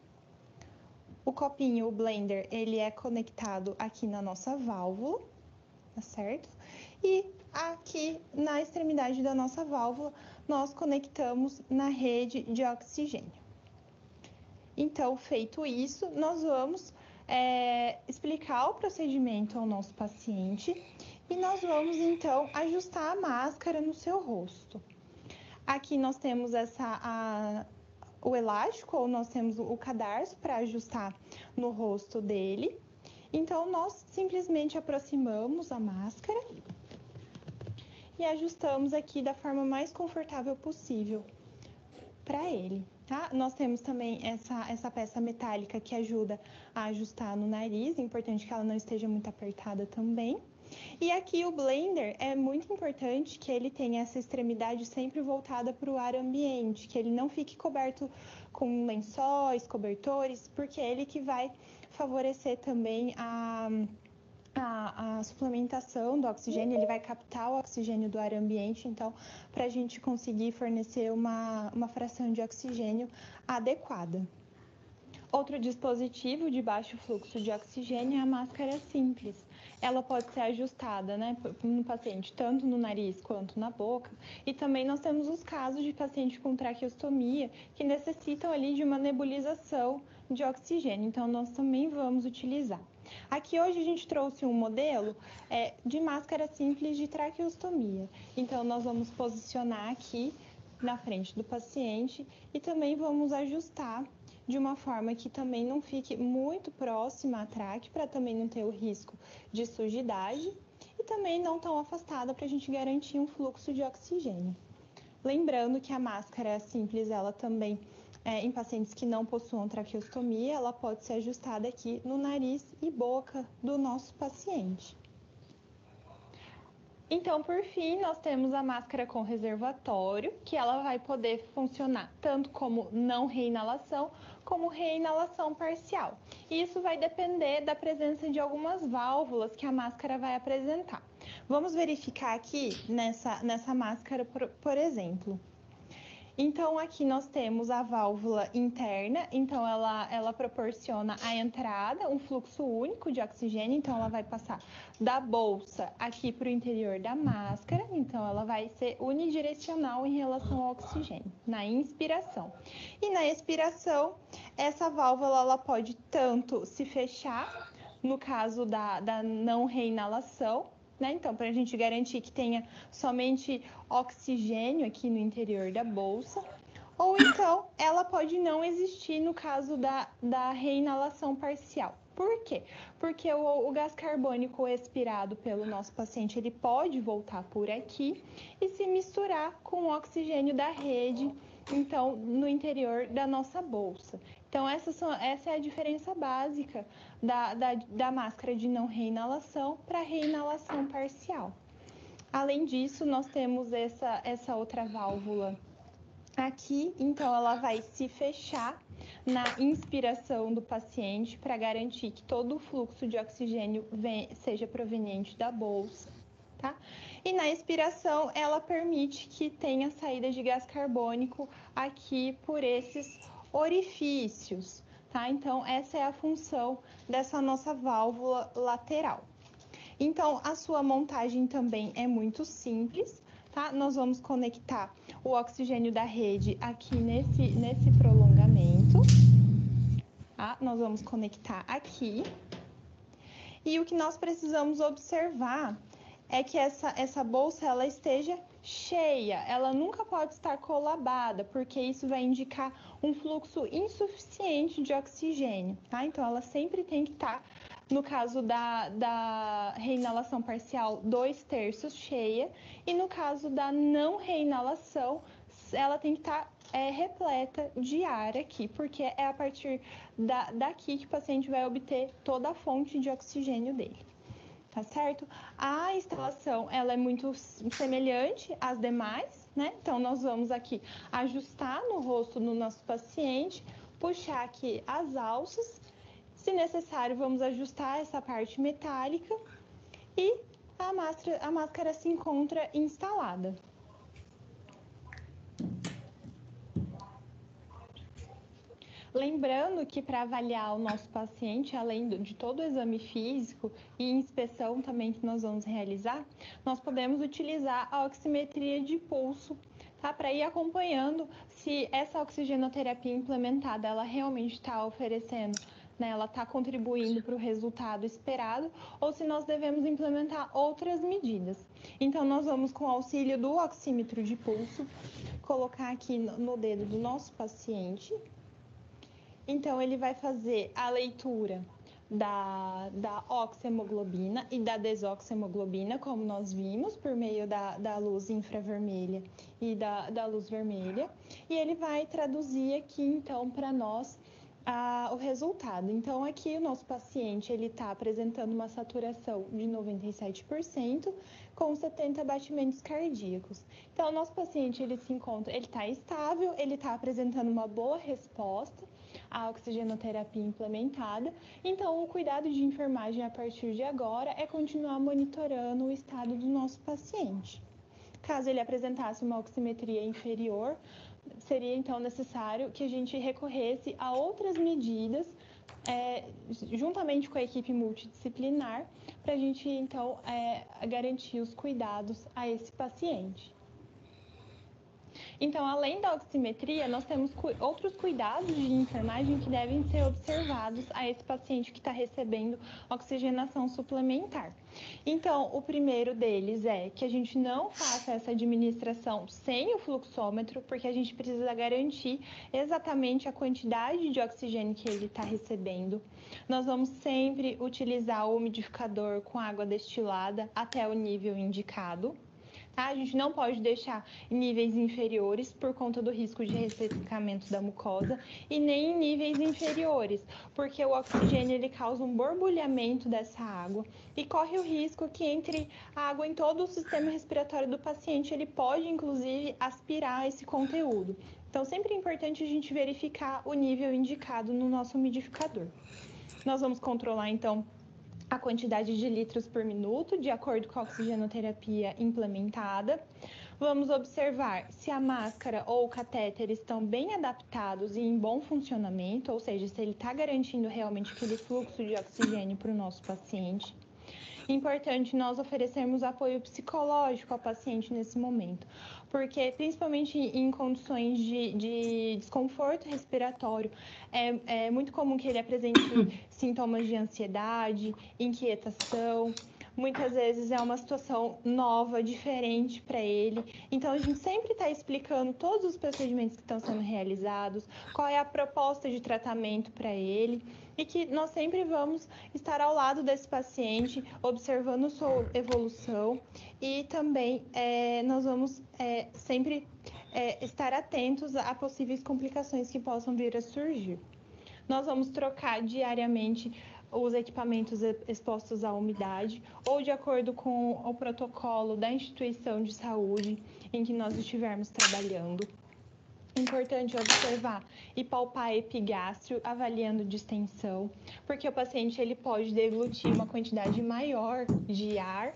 O copinho, o blender, ele é conectado aqui na nossa válvula, tá certo? E aqui na extremidade da nossa válvula, nós conectamos na rede de oxigênio. Então, feito isso, nós vamos explicar o procedimento ao nosso paciente e nós vamos, então, ajustar a máscara no seu rosto. Aqui nós temos o elástico, ou nós temos o cadarço para ajustar no rosto dele. Então, nós simplesmente aproximamos a máscara e ajustamos aqui da forma mais confortável possível para ele. Tá? Nós temos também essa peça metálica que ajuda a ajustar no nariz, é importante que ela não esteja muito apertada também. E aqui o blender é muito importante que ele tenha essa extremidade sempre voltada para o ar ambiente, que ele não fique coberto com lençóis, cobertores, porque é ele que vai favorecer também a suplementação do oxigênio, ele vai captar o oxigênio do ar ambiente, então, para a gente conseguir fornecer uma fração de oxigênio adequada. Outro dispositivo de baixo fluxo de oxigênio é a máscara simples. Ela pode ser ajustada, né, no paciente, tanto no nariz quanto na boca. E também nós temos os casos de paciente com traqueostomia que necessitam ali de uma nebulização de oxigênio. Então, nós também vamos utilizar. Aqui hoje a gente trouxe um modelo de máscara simples de traqueostomia. Então, nós vamos posicionar aqui na frente do paciente e também vamos ajustar de uma forma que também não fique muito próxima à traque, para também não ter o risco de sujidade e também não tão afastada para a gente garantir um fluxo de oxigênio. Lembrando que a máscara simples, ela também em pacientes que não possuam traqueostomia, ela pode ser ajustada aqui no nariz e boca do nosso paciente. Então, por fim, nós temos a máscara com reservatório, que ela vai poder funcionar tanto como não reinalação, como reinalação parcial. Isso vai depender da presença de algumas válvulas que a máscara vai apresentar. Vamos verificar aqui nessa máscara, por exemplo. Então, aqui nós temos a válvula interna, então ela proporciona a entrada, um fluxo único de oxigênio, então ela vai passar da bolsa aqui para o interior da máscara, então ela vai ser unidirecional em relação ao oxigênio, na inspiração. E na expiração, essa válvula ela pode tanto se fechar, no caso da não reinalação, né? Então, para a gente garantir que tenha somente oxigênio aqui no interior da bolsa, ou então ela pode não existir no caso da reinalação parcial. Por quê? Porque o gás carbônico expirado pelo nosso paciente, ele pode voltar por aqui e se misturar com o oxigênio da rede, então, no interior da nossa bolsa. Então, essa é a diferença básica da máscara de não reinalação para reinalação parcial. Além disso, nós temos essa outra válvula aqui, então ela vai se fechar na inspiração do paciente para garantir que todo o fluxo de oxigênio seja proveniente da bolsa, tá? E na expiração, ela permite que tenha saída de gás carbônico aqui por esses orifícios, tá? Então, essa é a função dessa nossa válvula lateral. Então, a sua montagem também é muito simples, tá? Nós vamos conectar o oxigênio da rede aqui nesse prolongamento, tá? Nós vamos conectar aqui. E o que nós precisamos observar é que essa bolsa ela esteja cheia, ela nunca pode estar colabada, porque isso vai indicar um fluxo insuficiente de oxigênio, tá? Então, ela sempre tem que estar, no caso da reinalação parcial, 2/3 cheia, e no caso da não reinalação, ela tem que estar repleta de ar aqui, porque é a partir daqui que o paciente vai obter toda a fonte de oxigênio dele. Tá certo? A instalação, ela é muito semelhante às demais, né? Então, nós vamos aqui ajustar no rosto do nosso paciente, puxar aqui as alças. Se necessário, vamos ajustar essa parte metálica e a máscara se encontra instalada. Lembrando que para avaliar o nosso paciente, além de todo o exame físico e inspeção também que nós vamos realizar, nós podemos utilizar a oximetria de pulso, tá? Para ir acompanhando se essa oxigenoterapia implementada, ela realmente está oferecendo, né? Ela está contribuindo para o resultado esperado, ou se nós devemos implementar outras medidas. Então, nós vamos, com o auxílio do oxímetro de pulso, colocar aqui no dedo do nosso paciente. Então, ele vai fazer a leitura da oxihemoglobina e da desoxihemoglobina, como nós vimos, por meio da luz infravermelha e da luz vermelha. E ele vai traduzir aqui, então, para nós o resultado. Então, aqui o nosso paciente ele está apresentando uma saturação de 97%, com 70 batimentos cardíacos. Então, o nosso paciente ele está estável, ele está apresentando uma boa resposta à oxigenoterapia implementada. Então, o cuidado de enfermagem a partir de agora é continuar monitorando o estado do nosso paciente. Caso ele apresentasse uma oximetria inferior, seria então necessário que a gente recorresse a outras medidas, juntamente com a equipe multidisciplinar, para a gente então garantir os cuidados a esse paciente. Então, além da oximetria, nós temos outros cuidados de enfermagem que devem ser observados a esse paciente que está recebendo oxigenação suplementar. Então, o primeiro deles é que a gente não faça essa administração sem o fluxômetro, porque a gente precisa garantir exatamente a quantidade de oxigênio que ele está recebendo. Nós vamos sempre utilizar o umidificador com água destilada até o nível indicado. Tá? A gente não pode deixar em níveis inferiores por conta do risco de ressecamento da mucosa e nem em níveis inferiores, porque o oxigênio ele causa um borbulhamento dessa água e corre o risco que entre a água em todo o sistema respiratório do paciente, ele pode inclusive aspirar esse conteúdo. Então, sempre é importante a gente verificar o nível indicado no nosso umidificador. Nós vamos controlar, então, a quantidade de litros por minuto, de acordo com a oxigenoterapia implementada. Vamos observar se a máscara ou o catéter estão bem adaptados e em bom funcionamento, ou seja, se ele está garantindo realmente aquele fluxo de oxigênio para o nosso paciente. Importante nós oferecermos apoio psicológico ao paciente nesse momento, porque principalmente em condições de desconforto respiratório, é muito comum que ele apresente sintomas de ansiedade, inquietação. Muitas vezes é uma situação nova, diferente para ele. Então, a gente sempre está explicando todos os procedimentos que estão sendo realizados, qual é a proposta de tratamento para ele, e que nós sempre vamos estar ao lado desse paciente, observando sua evolução, e também nós vamos sempre estar atentos a possíveis complicações que possam vir a surgir. Nós vamos trocar diariamente os equipamentos expostos à umidade ou de acordo com o protocolo da instituição de saúde em que nós estivermos trabalhando. Importante observar e palpar epigástrio, avaliando distensão, porque o paciente ele pode deglutir uma quantidade maior de ar,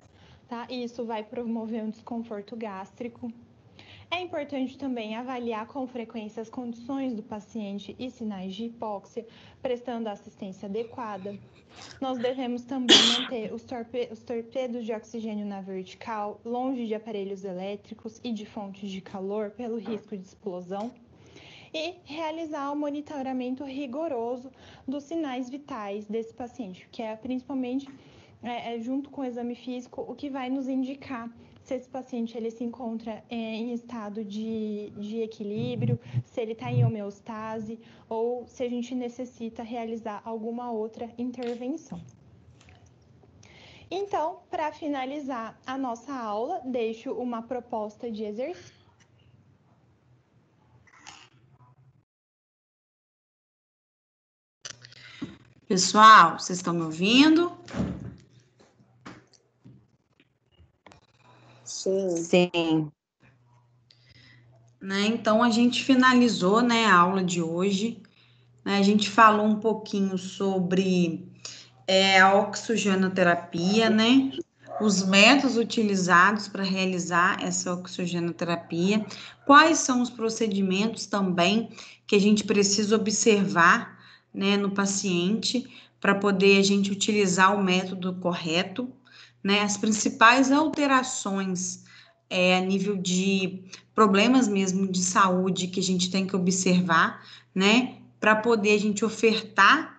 tá? E isso vai promover um desconforto gástrico. É importante também avaliar com frequência as condições do paciente e sinais de hipóxia, prestando assistência adequada. Nós devemos também manter os torpedos de oxigênio na vertical, longe de aparelhos elétricos e de fontes de calor, pelo risco de explosão. E realizar o monitoramento rigoroso dos sinais vitais desse paciente, que é principalmente, junto com o exame físico, o que vai nos indicar se esse paciente ele se encontra em estado de equilíbrio, se ele está em homeostase ou se a gente necessita realizar alguma outra intervenção. Então, para finalizar a nossa aula, deixo uma proposta de exercício. Pessoal, vocês estão me ouvindo? Sim. Né? Então, a gente finalizou, né, a aula de hoje. Né? A gente falou um pouquinho sobre a oxigenoterapia, né? Os métodos utilizados para realizar essa oxigenoterapia, quais são os procedimentos também que a gente precisa observar, né, no paciente para poder a gente utilizar o método correto, né? As principais alterações a nível de problemas mesmo de saúde que a gente tem que observar, né, para poder a gente ofertar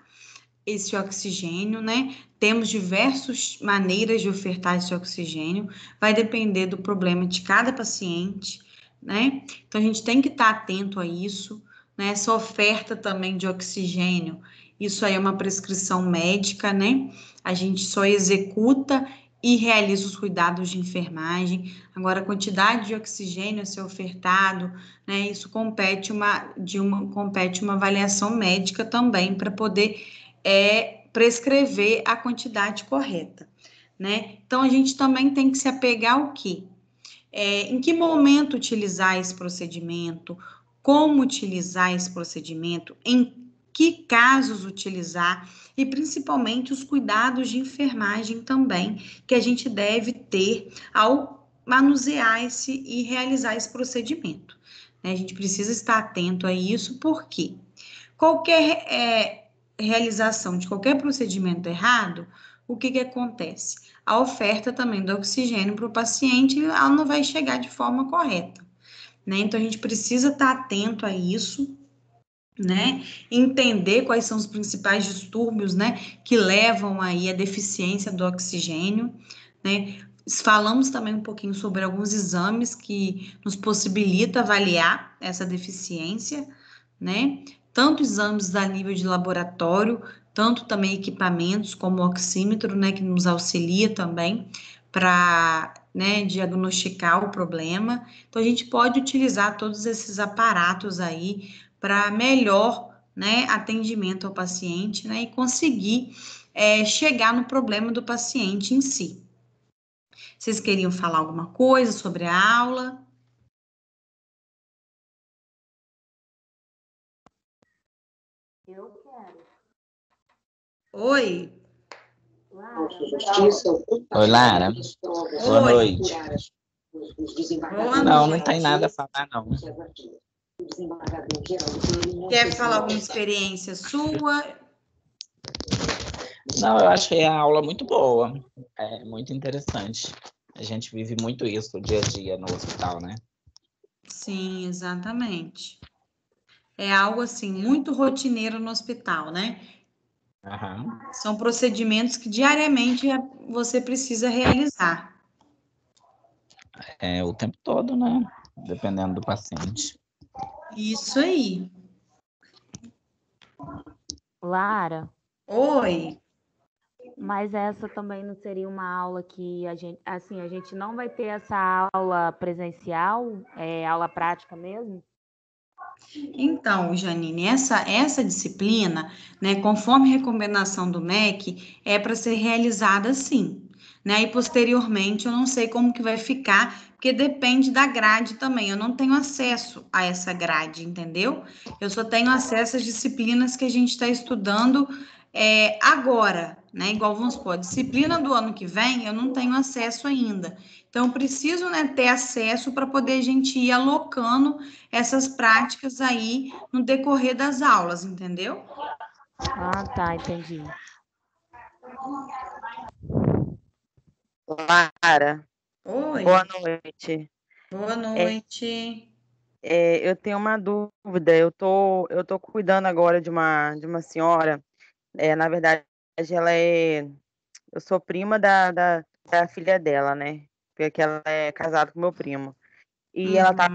esse oxigênio, né? Temos diversas maneiras de ofertar esse oxigênio, vai depender do problema de cada paciente, né? Então a gente tem que estar atento a isso, né? Essa oferta também de oxigênio, isso aí é uma prescrição médica, né? A gente só executa e realiza os cuidados de enfermagem. Agora, a quantidade de oxigênio a ser ofertado, né? Isso compete uma avaliação médica também para poder prescrever a quantidade correta, né? Então, a gente também tem que se apegar ao quê? Em que momento utilizar esse procedimento, como utilizar esse procedimento, em que casos utilizar e principalmente os cuidados de enfermagem também que a gente deve ter ao manusear e realizar esse procedimento. Né? A gente precisa estar atento a isso, porque qualquer realização de qualquer procedimento errado, o que acontece? A oferta também do oxigênio para o paciente, ela não vai chegar de forma correta, né? Então, a gente precisa estar atento a isso, né? Entender quais são os principais distúrbios, né? Que levam aí à deficiência do oxigênio, né? Falamos também um pouquinho sobre alguns exames que nos possibilita avaliar essa deficiência, né? Tanto exames a nível de laboratório, tanto também equipamentos como o oxímetro, né, que nos auxilia também para né, diagnosticar o problema. Então, a gente pode utilizar todos esses aparatos aí para melhor, né, atendimento ao paciente, né, e conseguir chegar no problema do paciente em si. Vocês queriam falar alguma coisa sobre a aula? Eu quero. Oi. Oi, Lara. Boa noite. Boa Não, noite. não tem nada a falar, não. Quer falar alguma experiência sua? Não, eu achei a aula muito boa. É muito interessante. A gente vive muito isso dia a dia no hospital, né? Sim, exatamente. É algo assim, muito rotineiro no hospital, né? Aham. São procedimentos que diariamente você precisa realizar. É o tempo todo, né? Dependendo do paciente. Isso aí. Lara, Oi. mas essa também não seria uma aula que a gente não vai ter essa aula presencial, aula prática mesmo? Então, Janine, essa disciplina, né, conforme recomendação do MEC, é para ser realizada sim, né? E posteriormente eu não sei como que vai ficar, porque depende da grade também. Eu não tenho acesso a essa grade, entendeu? Eu só tenho acesso às disciplinas que a gente está estudando agora, né? Igual vamos supor, a disciplina do ano que vem eu não tenho acesso ainda. Então, eu preciso, né, ter acesso para poder a gente ir alocando essas práticas aí no decorrer das aulas, entendeu? Ah, tá, entendi. Lara, Oi, boa noite. boa noite. Eu tenho uma dúvida. Eu tô cuidando agora de uma senhora. Na verdade, ela eu sou prima da filha dela, né? Porque ela é casada com meu primo. E Uhum, ela tá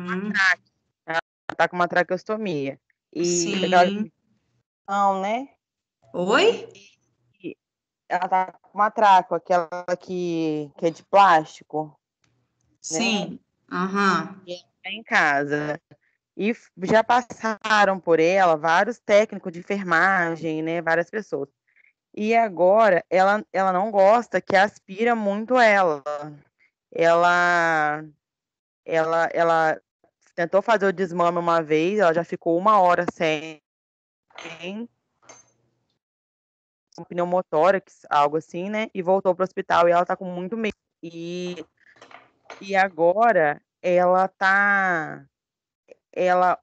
com uma traqueostomia. E aquela sim. não, né? Oi? E ela tá com uma traco, aquela que é de plástico, né? Sim. Aham. E ela tá em casa. E já passaram por ela vários técnicos de enfermagem, né? Várias pessoas. E agora ela não gosta que aspira muito ela. Ela, ela tentou fazer o desmame uma vez, ela já ficou 1 hora sem um pneumotórax, algo assim, né? E voltou para o hospital e ela tá com muito medo. E agora ela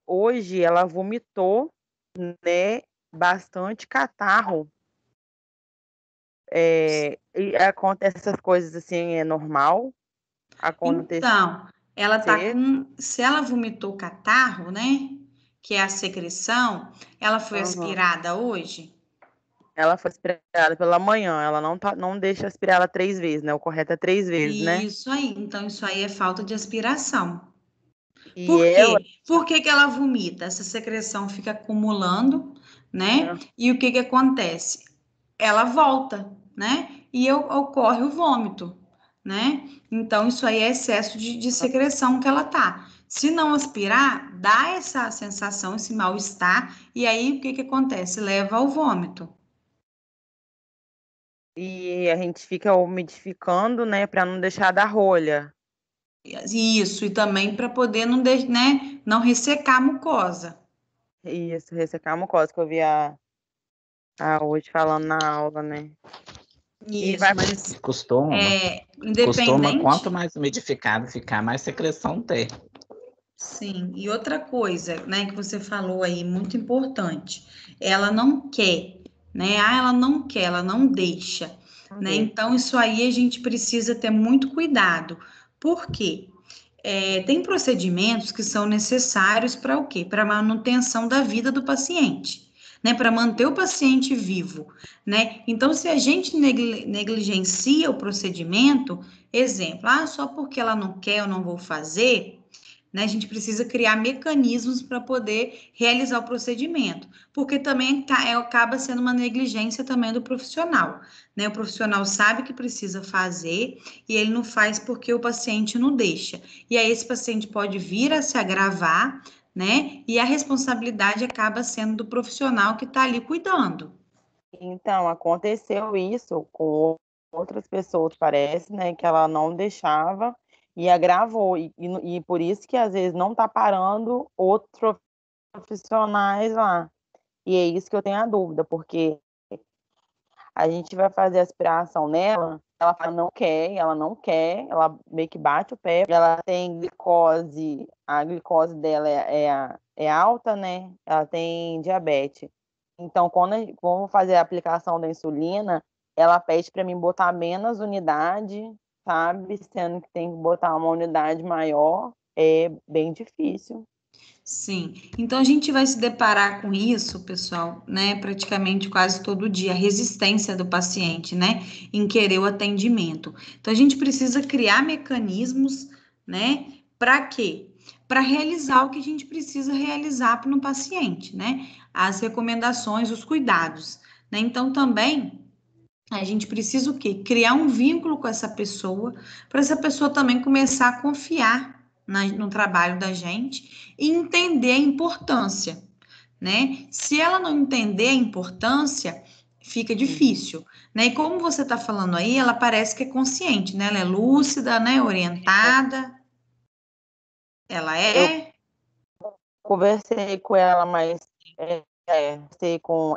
hoje ela vomitou, né? Bastante catarro. E acontece essas coisas assim, é normal acontecer. Então, ela tá com. Se ela vomitou catarro, né? Que é a secreção, ela foi Uhum. aspirada hoje? Ela foi aspirada pela manhã, ela não deixa aspirar ela 3 vezes, né? O correto é 3 vezes, né? Isso aí. Então, isso aí é falta de aspiração. E Por ela, quê? Por que que ela vomita? Essa secreção fica acumulando, né? né? E o que que acontece? Ela volta, né? E ocorre o vômito, né? Então, isso aí é excesso de secreção que ela tá. Se não aspirar, dá essa sensação, esse mal-estar, e aí o que que acontece? Leva ao vômito. E a gente fica umidificando, né, para não deixar dar rolha. Isso, e também para poder não, né, não ressecar a mucosa. Isso, ressecar a mucosa, que eu vi a hoje falando na aula, né? E Isso, vai. mas Costuma. Costuma, quanto independente. mais umidificado ficar, mais secreção ter. Sim, e outra coisa, né, que você falou aí, muito importante, ela não quer, né? Ah, ela não quer, ela não deixa, Não né? deixa. Então, isso aí a gente precisa ter muito cuidado. Por quê? Tem procedimentos que são necessários para o quê? Para a manutenção da vida do paciente, né? Para manter o paciente vivo, né? Então, se a gente negligencia o procedimento, exemplo, só porque ela não quer, eu não vou fazer, né? A gente precisa criar mecanismos para poder realizar o procedimento, porque também acaba sendo uma negligência também do profissional, né? O profissional sabe que precisa fazer e ele não faz porque o paciente não deixa. E aí esse paciente pode vir a se agravar, né? E a responsabilidade acaba sendo do profissional que está ali cuidando. Então, aconteceu isso com outras pessoas, parece, né, que ela não deixava e agravou. E por isso que às vezes não está parando outros profissionais lá. E é isso que eu tenho a dúvida, porque a gente vai fazer aspiração nela, ela fala ela não quer, ela meio que bate o pé, ela tem glicose, a glicose dela é alta, né? Ela tem diabetes. Então, quando vamos fazer a aplicação da insulina, ela pede para mim botar menos unidade, sabe? Sendo que tem que botar uma unidade maior, é bem difícil. Sim, então a gente vai se deparar com isso, pessoal, né? Praticamente quase todo dia, a resistência do paciente, né? Em querer o atendimento. Então a gente precisa criar mecanismos, né? Para quê? Para realizar o que a gente precisa realizar no paciente, né? As recomendações, os cuidados, né? Então também a gente precisa o quê? Criar um vínculo com essa pessoa, para essa pessoa também começar a confiar no trabalho da gente e entender a importância, né? Se ela não entender a importância, fica difícil, né? E como você está falando aí, ela parece que é consciente, né? Ela é lúcida, né? Orientada. Ela Eu é? conversei com ela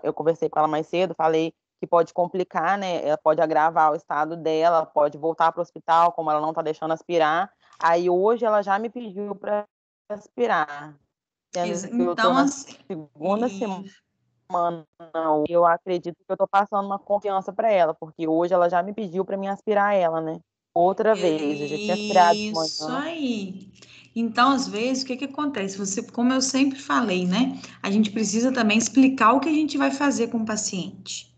eu conversei com ela mais cedo, falei que pode complicar, né? Ela pode agravar o estado dela, pode voltar para o hospital, como ela não está deixando aspirar. Aí hoje ela já me pediu para aspirar, sendo que eu estou Então, na assim, segunda semana. Não, eu acredito que eu estou passando uma confiança para ela, porque hoje ela já me pediu para mim aspirar ela, né? Outra vez, eu já tinha aspirado de isso manhã. aí. Então, às vezes, o que que acontece? Você, como eu sempre falei, né? A gente precisa também explicar o que a gente vai fazer com o paciente,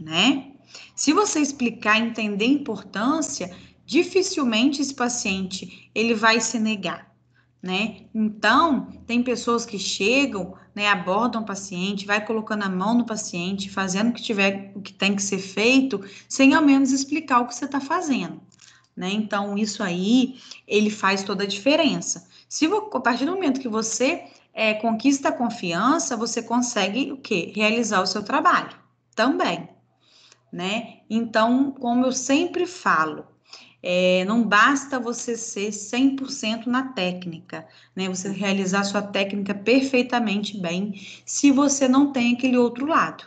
né? Se você explicar, entender a importância, dificilmente esse paciente ele vai se negar, né? Então, tem pessoas que chegam, né, abordam o paciente, vai colocando a mão no paciente, fazendo o que tem que ser feito, sem ao menos explicar o que você está fazendo, né? Então, isso aí, ele faz toda a diferença. Se a partir do momento que você conquista a confiança, você consegue o quê? Realizar o seu trabalho também, né? Então, como eu sempre falo, não basta você ser 100% na técnica, né? Você realizar sua técnica perfeitamente bem, se você não tem aquele outro lado,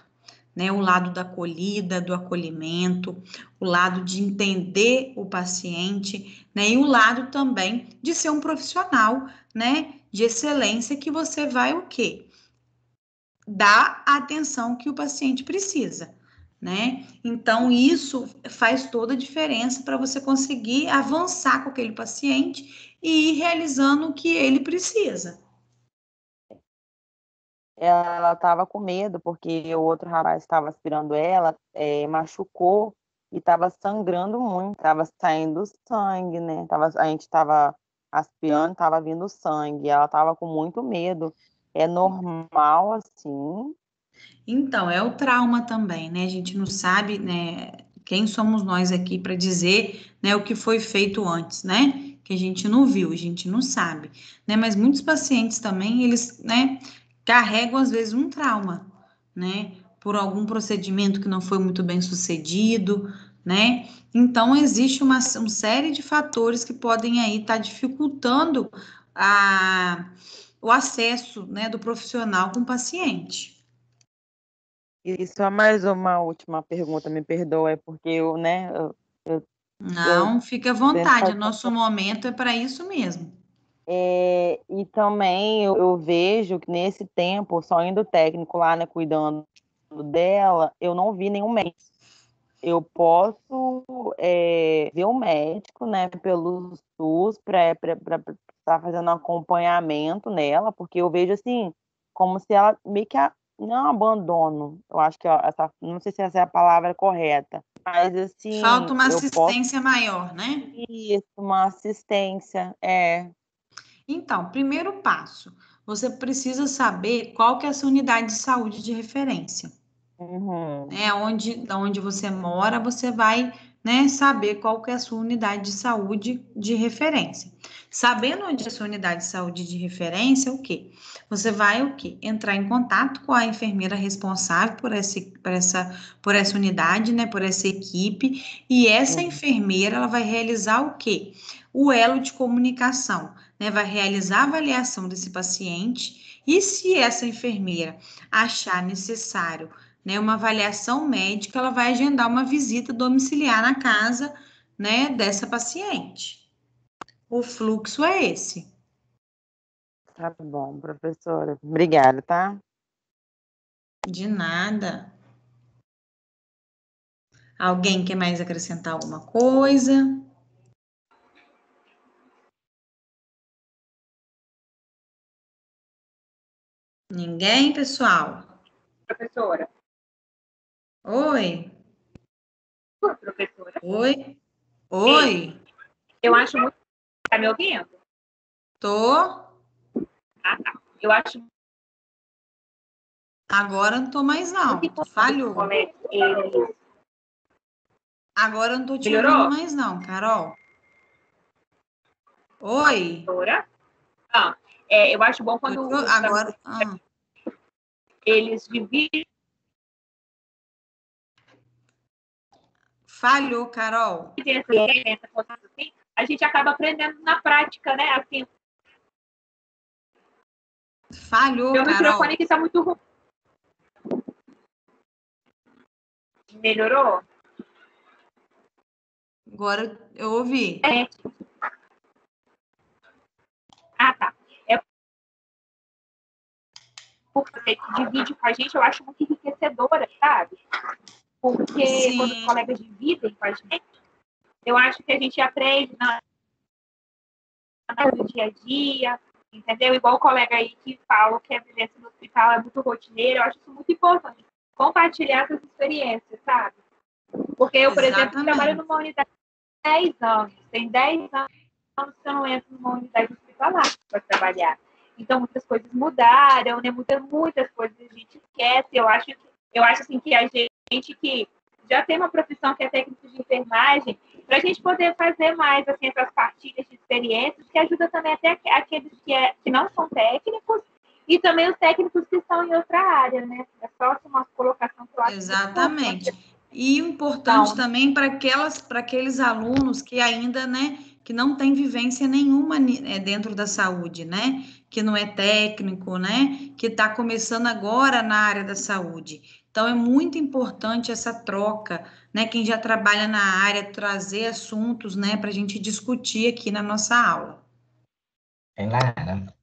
né? O lado da acolhida, do acolhimento, o lado de entender o paciente, né? E o lado também de ser um profissional, né? De excelência que você vai o quê? Dar a atenção que o paciente precisa, né? Então, isso faz toda a diferença para você conseguir avançar com aquele paciente e ir realizando o que ele precisa. Ela estava com medo porque o outro rapaz estava aspirando ela, machucou e estava sangrando muito, estava saindo sangue, né? A gente estava aspirando, estava vindo sangue, ela estava com muito medo. É normal assim? Então, é o trauma também, né? A gente não sabe, né? Quem somos nós aqui para dizer, né, o que foi feito antes, né? Que a gente não viu, a gente não sabe, né? Mas muitos pacientes também, eles, né, carregam às vezes um trauma, né? Por algum procedimento que não foi muito bem sucedido, né? Então, existe uma série de fatores que podem aí estar dificultando o acesso, né, do profissional com o paciente. E só mais uma última pergunta, me perdoa, é porque eu Não, fica à tento vontade, o fazer. nosso momento é para isso mesmo. E também eu vejo que nesse tempo, só indo o técnico lá, né, cuidando dela, eu não vi nenhum médico. Eu posso ver um médico, né, pelo SUS para estar fazendo um acompanhamento nela, porque eu vejo assim, como se ela meio que não é um abandono. Eu acho que não sei se essa é a palavra correta, mas Falta assim, uma eu posso assistência maior, né? ir uma assistência, Então, primeiro passo, você precisa saber qual que é a sua unidade de saúde de referência. Né? Onde você mora, você vai, né, saber qual que é a sua unidade de saúde de referência. Sabendo onde é a sua unidade de saúde de referência, o quê? Você vai o quê? Entrar em contato com a enfermeira responsável por essa unidade, né, por essa equipe, e essa enfermeira, ela vai realizar o quê? O elo de comunicação, né, vai realizar a avaliação desse paciente, e se essa enfermeira achar necessário, né, uma avaliação médica, ela vai agendar uma visita domiciliar na casa, né, dessa paciente. O fluxo é esse. Tá bom, professora. Obrigada, tá? De nada. Alguém quer mais acrescentar alguma coisa? Ninguém, pessoal? Professora. Oi? Oi, professora. Oi? Oi? Eu acho muito... Tá me ouvindo? Tô. Ah, tá. Eu acho Agora não tô mais, não. muito importante Falhou. eles... Agora não tô te Melhorou? ouvindo mais, não, Carol. Oi? Professora. Eu acho bom quando Agora. eles dividem. Falhou, Carol. Assim, a gente acaba aprendendo na prática, né? Assim, Falhou, meu Carol. microfone aqui tá muito ruim. Melhorou? Agora eu ouvi. Tá. Porque divide com a gente, eu acho muito enriquecedora, sabe? Porque Sim. quando os colegas dividem com a gente, eu acho que a gente aprende no dia a dia, entendeu? Igual o colega aí que fala que a vivência no hospital é muito rotineira, eu acho isso muito importante. Compartilhar essas experiências, sabe? Porque eu, por exemplo, trabalho numa unidade há 10 anos. Tem 10 anos que eu não entro numa unidade hospitalar para trabalhar. Então, muitas coisas mudaram, né? Muitas coisas a gente esquece. Eu acho assim, que a gente que já tem uma profissão que é técnico de enfermagem, para a gente poder fazer mais assim, essas partilhas de experiências, que ajuda também até aqueles que não são técnicos e também os técnicos que estão em outra área, né? É só uma colocação que eu acho. Exatamente. E o importante também para aqueles alunos que ainda, né, que não tem vivência nenhuma dentro da saúde, né? Que não é técnico, né? Que está começando agora na área da saúde. Então, é muito importante essa troca, né? Quem já trabalha na área, trazer assuntos, né, para a gente discutir aqui na nossa aula. Lara.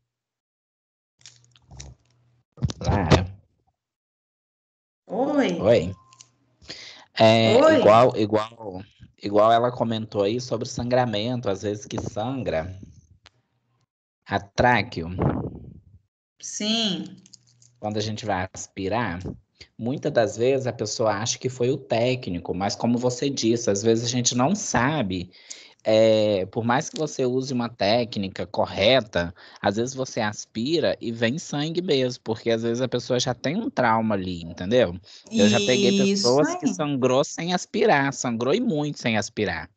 Lara. Oi. Oi. Oi. Igual ela comentou aí sobre sangramento, às vezes que sangra. A tráqueo. Sim. Quando a gente vai aspirar, muitas das vezes a pessoa acha que foi o técnico, mas como você disse, às vezes a gente não sabe. Por mais que você use uma técnica correta, às vezes você aspira e vem sangue mesmo, porque às vezes a pessoa já tem um trauma ali, entendeu? Eu já peguei Isso pessoas aí. que sangrou sem aspirar, sangrou e muito sem aspirar.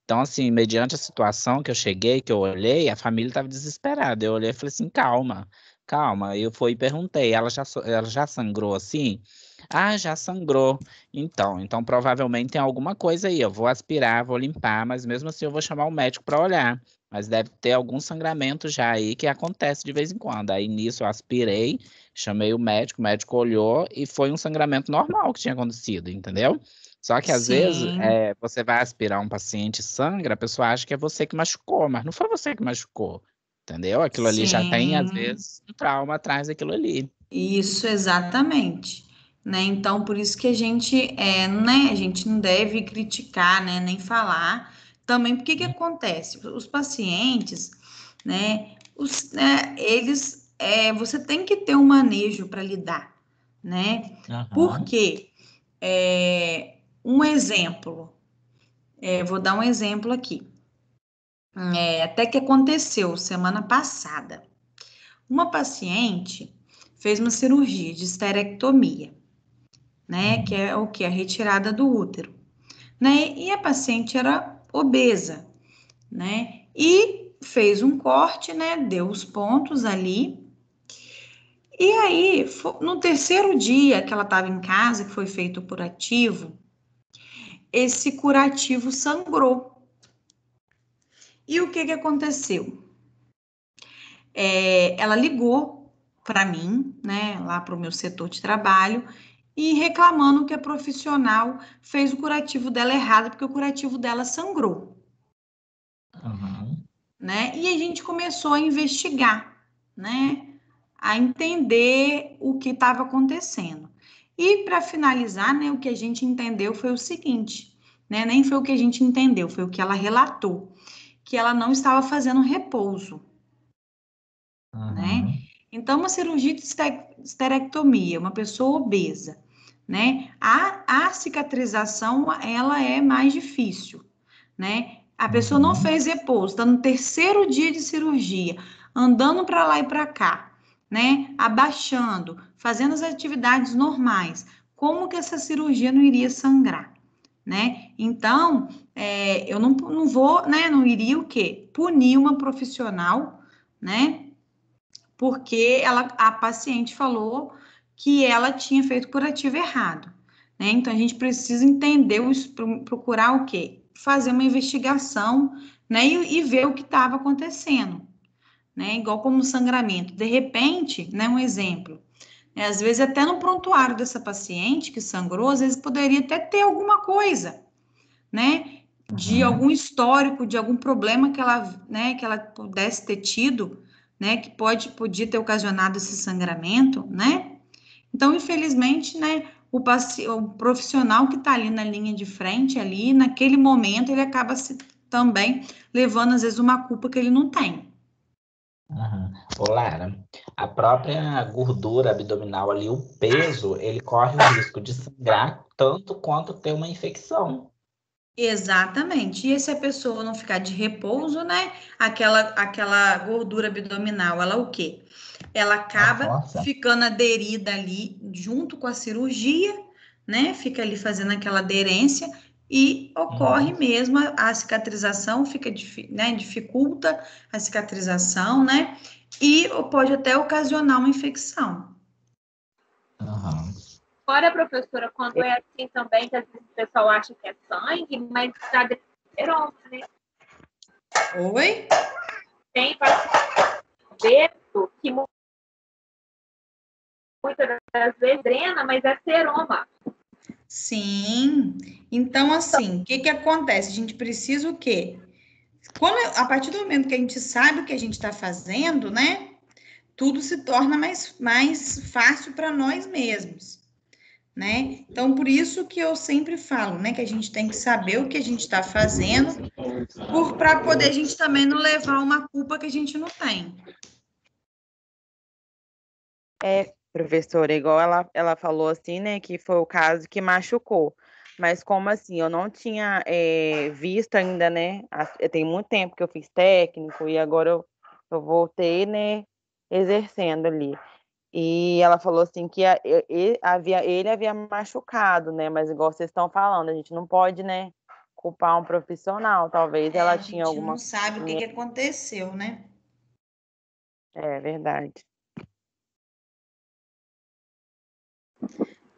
Então, assim, mediante a situação que eu cheguei, que eu olhei, a família estava desesperada. Eu olhei e falei assim, calma, calma. Eu fui e perguntei, ela já sangrou assim? Ah, já sangrou. Então provavelmente tem alguma coisa aí. Eu vou aspirar, vou limpar, mas mesmo assim eu vou chamar o médico para olhar. Mas deve ter algum sangramento já aí que acontece de vez em quando. Aí nisso eu aspirei, chamei o médico olhou e foi um sangramento normal que tinha acontecido, entendeu? Só que às vezes Sim. você vai aspirar um paciente e sangra, a pessoa acha que é você que machucou, mas não foi você que machucou, entendeu? Aquilo ali já tem, às Sim. vezes, um trauma atrás daquilo ali. Isso, exatamente. Né? Então, por isso que a gente, né, a gente não deve criticar, né, nem falar. Também, porque que acontece? Os pacientes, né, eles, você tem que ter um manejo para lidar, né? Por quê? Um exemplo, vou dar um exemplo aqui. até que aconteceu semana passada. Uma paciente fez uma cirurgia de esterectomia, né? Que é o que? A retirada do útero, né? E a paciente era obesa, né? E fez um corte, né? Deu os pontos ali. E aí, no terceiro dia que ela estava em casa, que foi feito o curativo, esse curativo sangrou. E o que aconteceu? Ela ligou para mim, né, lá para o meu setor de trabalho, e reclamando que a profissional fez o curativo dela errado, porque o curativo dela sangrou. Né? E a gente começou a investigar, né? A entender o que estava acontecendo. E para finalizar, né, o que a gente entendeu foi o seguinte, né? Nem foi o que a gente entendeu, foi o que ela relatou, que ela não estava fazendo repouso, né? Então, uma cirurgia de esterectomia, uma pessoa obesa, né? A cicatrização, ela é mais difícil, né? A pessoa não fez repouso, está no terceiro dia de cirurgia, andando para lá e para cá, né? Abaixando, fazendo as atividades normais. Como que essa cirurgia não iria sangrar, né? Então, eu não vou, né? Não iria o quê? Punir uma profissional, né? Porque a paciente falou que ela tinha feito curativo errado, né? Então, a gente precisa entender, procurar o quê? Fazer uma investigação, né? E ver o que estava acontecendo, né? Igual como sangramento. De repente, né? Um exemplo, né? Às vezes até no prontuário dessa paciente que sangrou, às vezes poderia até ter alguma coisa, né? De algum histórico, de algum problema que ela, né? Que ela pudesse ter tido, né? Que podia ter ocasionado esse sangramento, né? Então, infelizmente, né? O profissional que está ali na linha de frente, ali, naquele momento, ele acaba também levando, às vezes, uma culpa que ele não tem. Ô, Lara, a própria gordura abdominal ali, o peso, ele corre o risco de sangrar tanto quanto ter uma infecção. Exatamente. E se a pessoa não ficar de repouso, né? Aquela gordura abdominal, ela o quê? Ela acaba ficando aderida ali junto com a cirurgia, né? Fica ali fazendo aquela aderência e ocorre mesmo a cicatrização, fica, né? Dificulta a cicatrização, né? E pode até ocasionar uma infecção. Fora, professora, quando é assim também, que às vezes o pessoal acha que é sangue, mas está seroma, né? Oi? Tem paciente que muitas das vezes drena, mas é seroma. Sim. Então, assim, o que acontece? A gente precisa o quê? A partir do momento que a gente sabe o que a gente está fazendo, né? Tudo se torna mais fácil para nós mesmos, né? Então, por isso que eu sempre falo, né? Que a gente tem que saber o que a gente está fazendo, para poder a gente também não levar uma culpa que a gente não tem. Professora, igual ela falou assim, né, que foi o caso que machucou. Mas como assim? Eu não tinha visto ainda, né? Tem muito tempo que eu fiz técnico e agora eu voltei, né, exercendo ali. E ela falou assim que ele havia machucado, né? Mas igual vocês estão falando, a gente não pode, né, culpar um profissional. Talvez ela tinha alguma... A gente não sabe o que aconteceu, né? É verdade.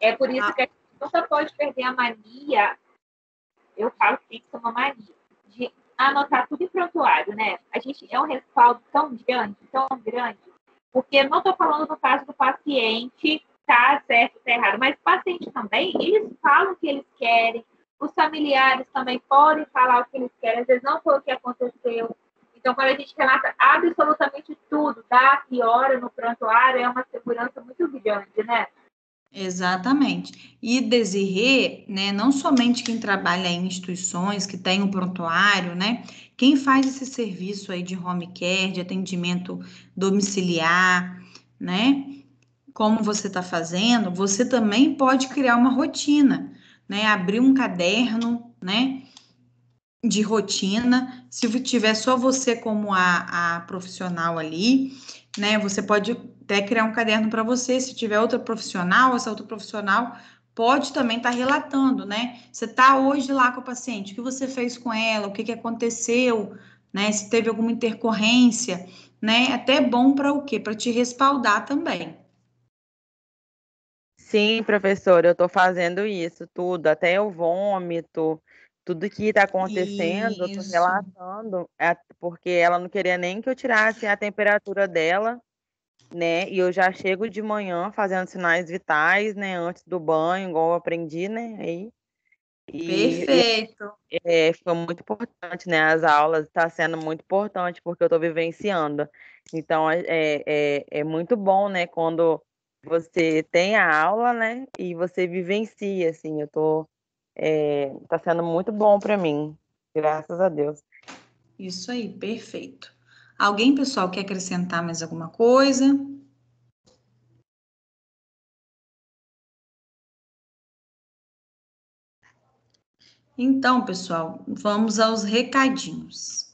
É por isso que a gente nunca pode perder a mania, eu falo que tem que ser uma mania, de anotar tudo em prontuário, né? A gente é um respaldo tão grande, porque não estou falando do caso do paciente, tá certo, tá errado, mas o paciente também, eles falam o que eles querem, os familiares também podem falar o que eles querem, às vezes não foi o que aconteceu. Então, quando a gente relata absolutamente tudo, data e hora no prontuário, é uma segurança muito grande, né? Exatamente. E Desirê, né, não somente quem trabalha em instituições que tem um prontuário, né, quem faz esse serviço aí de home care, de atendimento domiciliar, né, como você está fazendo, você também pode criar uma rotina, né, abrir um caderno, né, de rotina. Se tiver só você como a profissional ali, né? Você pode até criar um caderno para você. Se tiver outra profissional, essa outra profissional pode também estar relatando, né? Você está hoje lá com a paciente, o que você fez com ela, o que aconteceu, né? Se teve alguma intercorrência, né? Até bom para o quê? Para te respaldar também. Sim, professor, eu estou fazendo isso tudo, até o vômito, tudo que está acontecendo, eu estou Isso. relatando, porque ela não queria nem que eu tirasse a temperatura dela, né? E eu já chego de manhã fazendo sinais vitais, né? Antes do banho, igual eu aprendi, né? Perfeito. Foi muito importante, né? As aulas está sendo muito importante porque eu estou vivenciando. Então, é muito bom, né? Quando você tem a aula, né? E você vivencia, assim. Tá sendo muito bom para mim, graças a Deus. Isso aí, perfeito. Alguém, pessoal, quer acrescentar mais alguma coisa? Então, pessoal, vamos aos recadinhos.